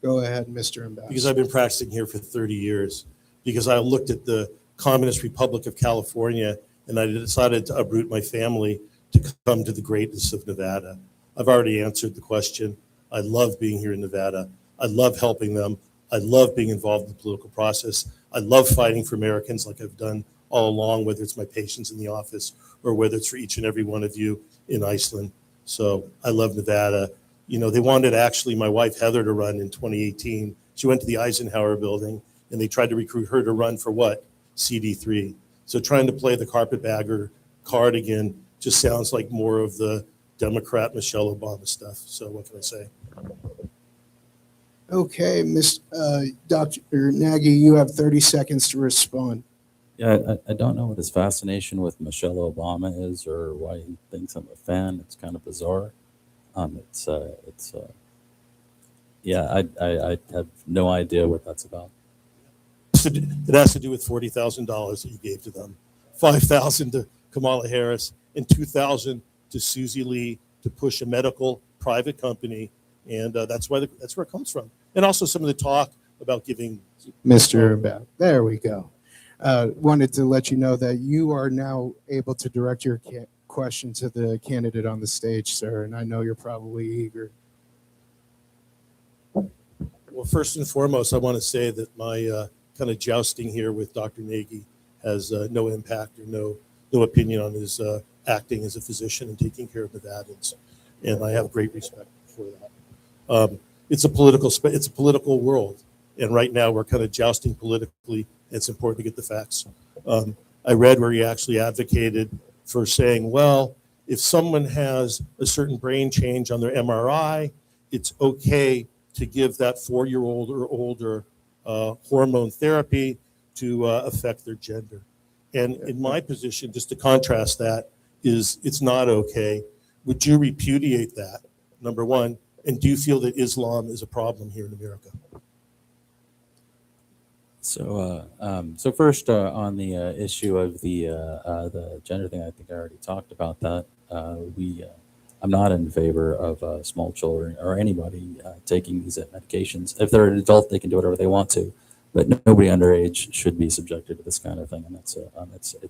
Go ahead, Mr. Ambassador. Because I've been practicing here for 30 years. Because I looked at the Communist Republic of California and I decided to uproot my family to come to the greatness of Nevada. I've already answered the question. I love being here in Nevada. I love helping them. I love being involved in the political process. I love fighting for Americans like I've done all along, whether it's my patients in the office or whether it's for each and every one of you in Iceland. So I love Nevada. You know, they wanted actually my wife Heather to run in 2018. She went to the Eisenhower building and they tried to recruit her to run for what? CD3. So trying to play the carpetbagger card again just sounds like more of the Democrat Michelle Obama stuff. So what can I say? Okay, Dr. Nagy, you have 30 seconds to respond. Yeah, I don't know what his fascination with Michelle Obama is or why he thinks I'm a fan. It's kind of bizarre. Yeah, I have no idea what that's about. It has to do with $40,000 that you gave to them, $5,000 to Kamala Harris, and $2,000 to Susie Lee to push a medical private company, and that's where it comes from. And also some of the talk about giving. Mr. Beth, there we go. Wanted to let you know that you are now able to direct your question to the candidate on the stage, sir, and I know you're probably eager. Well, first and foremost, I want to say that my kind of jousting here with Dr. Nagy has no impact or no opinion on his acting as a physician and taking care of Nevadans, and I have great respect for that. It's a political world, and right now we're kind of jousting politically. It's important to get the facts. I read where he actually advocated for saying, well, if someone has a certain brain change on their MRI, it's okay to give that 4-year-old or older hormone therapy to affect their gender. And in my position, just to contrast that, is it's not okay. Would you repudiate that, number one? And do you feel that Islam is a problem here in America? So first on the issue of the gender thing, I think I already talked about that. I'm not in favor of small children or anybody taking these medications. If they're an adult, they can do whatever they want to, but nobody underage should be subjected to this kind of thing, and it's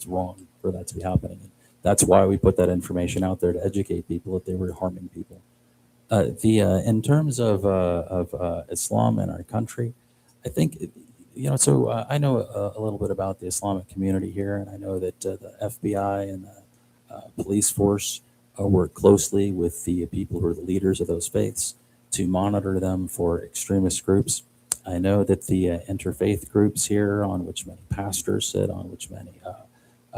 wrong for that to be happening. That's why we put that information out there to educate people if they were harming people. In terms of Islam in our country, I think. So I know a little bit about the Islamic community here, and I know that the FBI and the police force work closely with the people who are the leaders of those faiths to monitor them for extremist groups. I know that the interfaith groups here, on which many pastors sit, on which many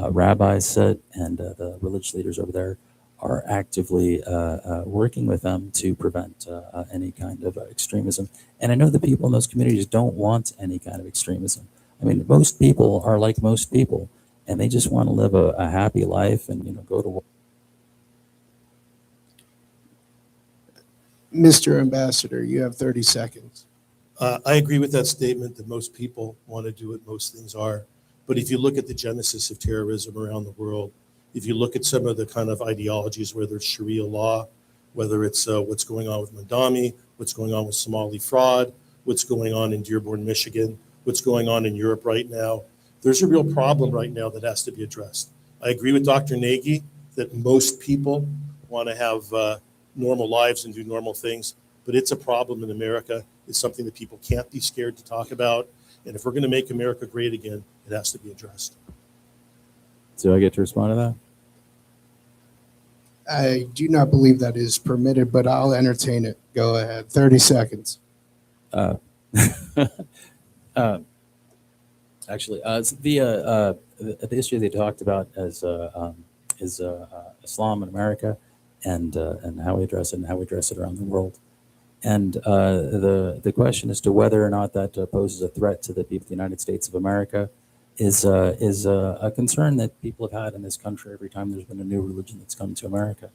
rabbis sit, and the religious leaders over there are actively working with them to prevent any kind of extremism. And I know the people in those communities don't want any kind of extremism. I mean, most people are like most people, and they just want to live a happy life and go to work. Mr. Ambassador, you have 30 seconds. I agree with that statement that most people want to do what most things are. But if you look at the genesis of terrorism around the world, if you look at some of the kind of ideologies, whether it's Sharia law, whether it's what's going on with Mandami, what's going on with Somali fraud, what's going on in Dearborn, Michigan, what's going on in Europe right now, there's a real problem right now that has to be addressed. I agree with Dr. Nagy that most people want to have normal lives and do normal things, but it's a problem in America. It's something that people can't be scared to talk about. And if we're going to make America great again, it has to be addressed. Do I get to respond to that? I do not believe that is permitted, but I'll entertain it. Go ahead. 30 seconds. Actually, the issue they talked about is Islam in America and how we address it and how we address it around the world. And the question as to whether or not that poses a threat to the people of the United States of America is a concern that people have had in this country every time there's been a new religion that's come to America.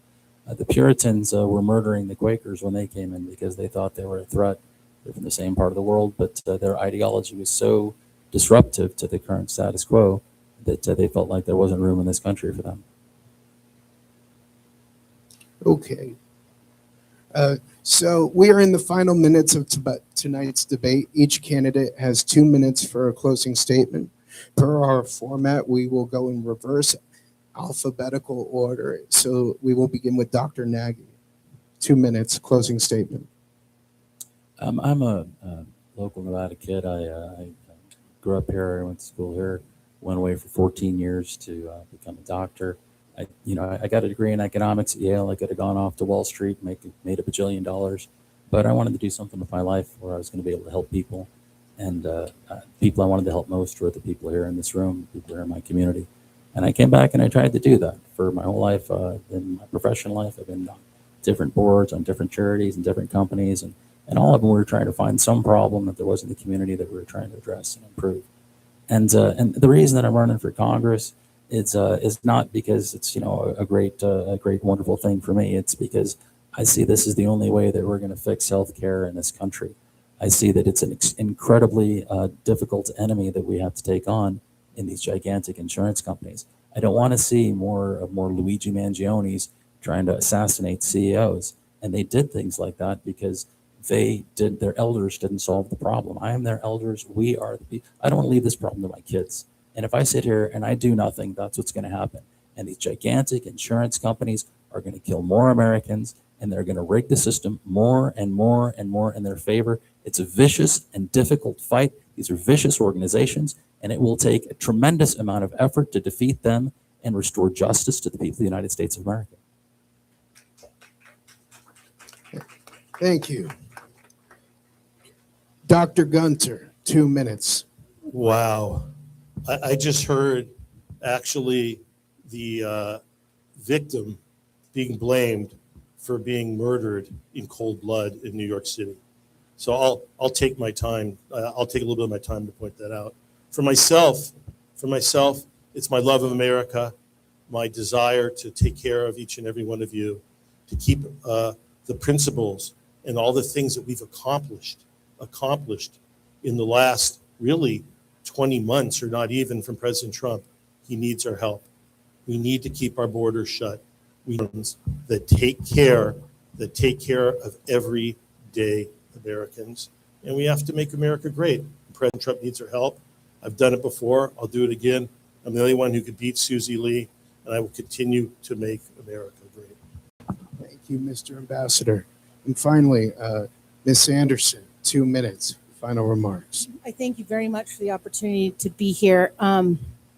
The Puritans were murdering the Quakers when they came in because they thought they were a threat. They're from the same part of the world, but their ideology was so disruptive to the current status quo that they felt like there wasn't room in this country for them. Okay. So we are in the final minutes of tonight's debate. Each candidate has 2 minutes for a closing statement. Per our format, we will go in reverse alphabetical order. So we will begin with Dr. Nagy. 2 minutes, closing statement. I'm a local Nevada kid. I grew up here. I went to school here. Went away for 14 years to become a doctor. I got a degree in economics at Yale. I could have gone off to Wall Street, made a bajillion dollars, but I wanted to do something with my life where I was going to be able to help people. And people I wanted to help most were the people here in this room, people here in my community. And I came back and I tried to do that for my whole life. In my professional life, I've been on different boards, on different charities and different companies, and all of them were trying to find some problem that there was in the community that we were trying to address and improve. And the reason that I'm running for Congress is not because it's a great wonderful thing for me. It's because I see this is the only way that we're going to fix healthcare in this country. I see that it's an incredibly difficult enemy that we have to take on in these gigantic insurance companies. I don't want to see more Luigi Mangionis trying to assassinate CEOs. And they did things like that because their elders didn't solve the problem. I am their elders. We are the people. I don't want to leave this problem to my kids. And if I sit here and I do nothing, that's what's going to happen. And these gigantic insurance companies are going to kill more Americans, and they're going to rig the system more and more and more in their favor. It's a vicious and difficult fight. These are vicious organizations, and it will take a tremendous amount of effort to defeat them and restore justice to the people of the United States of America. Thank you. Dr. Gunter, 2 minutes. Wow. I just heard actually the victim being blamed for being murdered in cold blood in New York City. So I'll take my time. I'll take a little bit of my time to point that out. For myself, it's my love of America, my desire to take care of each and every one of you, to keep the principles and all the things that we've accomplished in the last really 20 months, or not even, from President Trump. He needs our help. We need to keep our borders shut. We need that take care of everyday Americans, and we have to make America great. President Trump needs our help. I've done it before. I'll do it again. I'm the only one who could beat Susie Lee, and I will continue to make America great. Thank you, Mr. Ambassador. And finally, Ms. Anderson, 2 minutes, final remarks. I thank you very much for the opportunity to be here.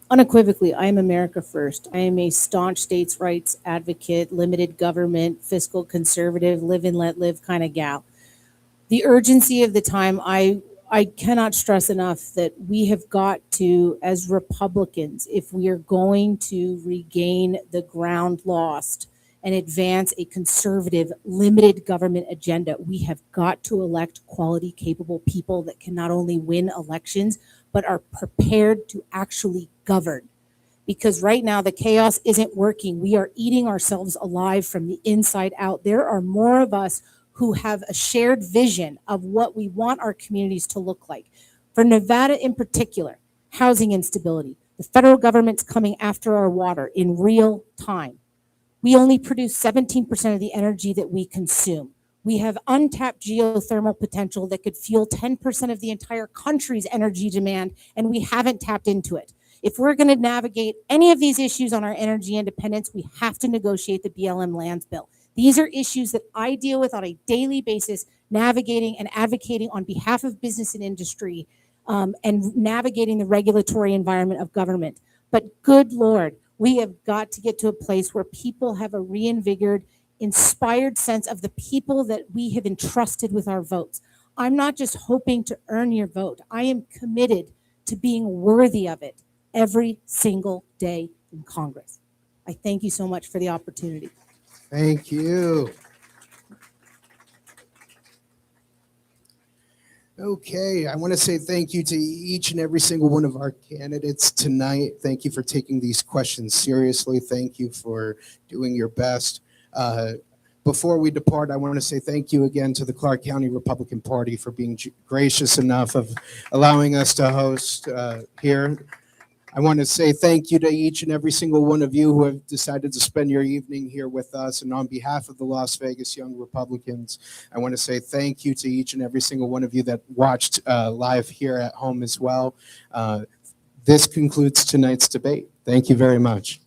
Unequivocally, I am America first. I am a staunch states' rights advocate, limited government, fiscal conservative, live and let live kind of gal. The urgency of the time, I cannot stress enough that we have got to, as Republicans, if we are going to regain the ground lost and advance a conservative, limited government agenda, we have got to elect quality, capable people that can not only win elections, but are prepared to actually govern. Because right now the chaos isn't working. We are eating ourselves alive from the inside out. There are more of us who have a shared vision of what we want our communities to look like. For Nevada in particular, housing instability. The federal government's coming after our water in real time. We only produce 17% of the energy that we consume. We have untapped geothermal potential that could fuel 10% of the entire country's energy demand, and we haven't tapped into it. If we're going to navigate any of these issues on our energy independence, we have to negotiate the BLM lands bill. These are issues that I deal with on a daily basis, navigating and advocating on behalf of business and industry, and navigating the regulatory environment of government. But good Lord, we have got to get to a place where people have a reinvigorated, inspired sense of the people that we have entrusted with our votes. I'm not just hoping to earn your vote. I am committed to being worthy of it every single day in Congress. I thank you so much for the opportunity. Thank you. Okay, I want to say thank you to each and every single one of our candidates tonight. Thank you for taking these questions seriously. Thank you for doing your best. Before we depart, I want to say thank you again to the Clark County Republican Party for being gracious enough of allowing us to host here. I want to say thank you to each and every single one of you who have decided to spend your evening here with us. And on behalf of the Las Vegas Young Republicans, I want to say thank you to each and every single one of you that watched live here at home as well. This concludes tonight's debate. Thank you very much.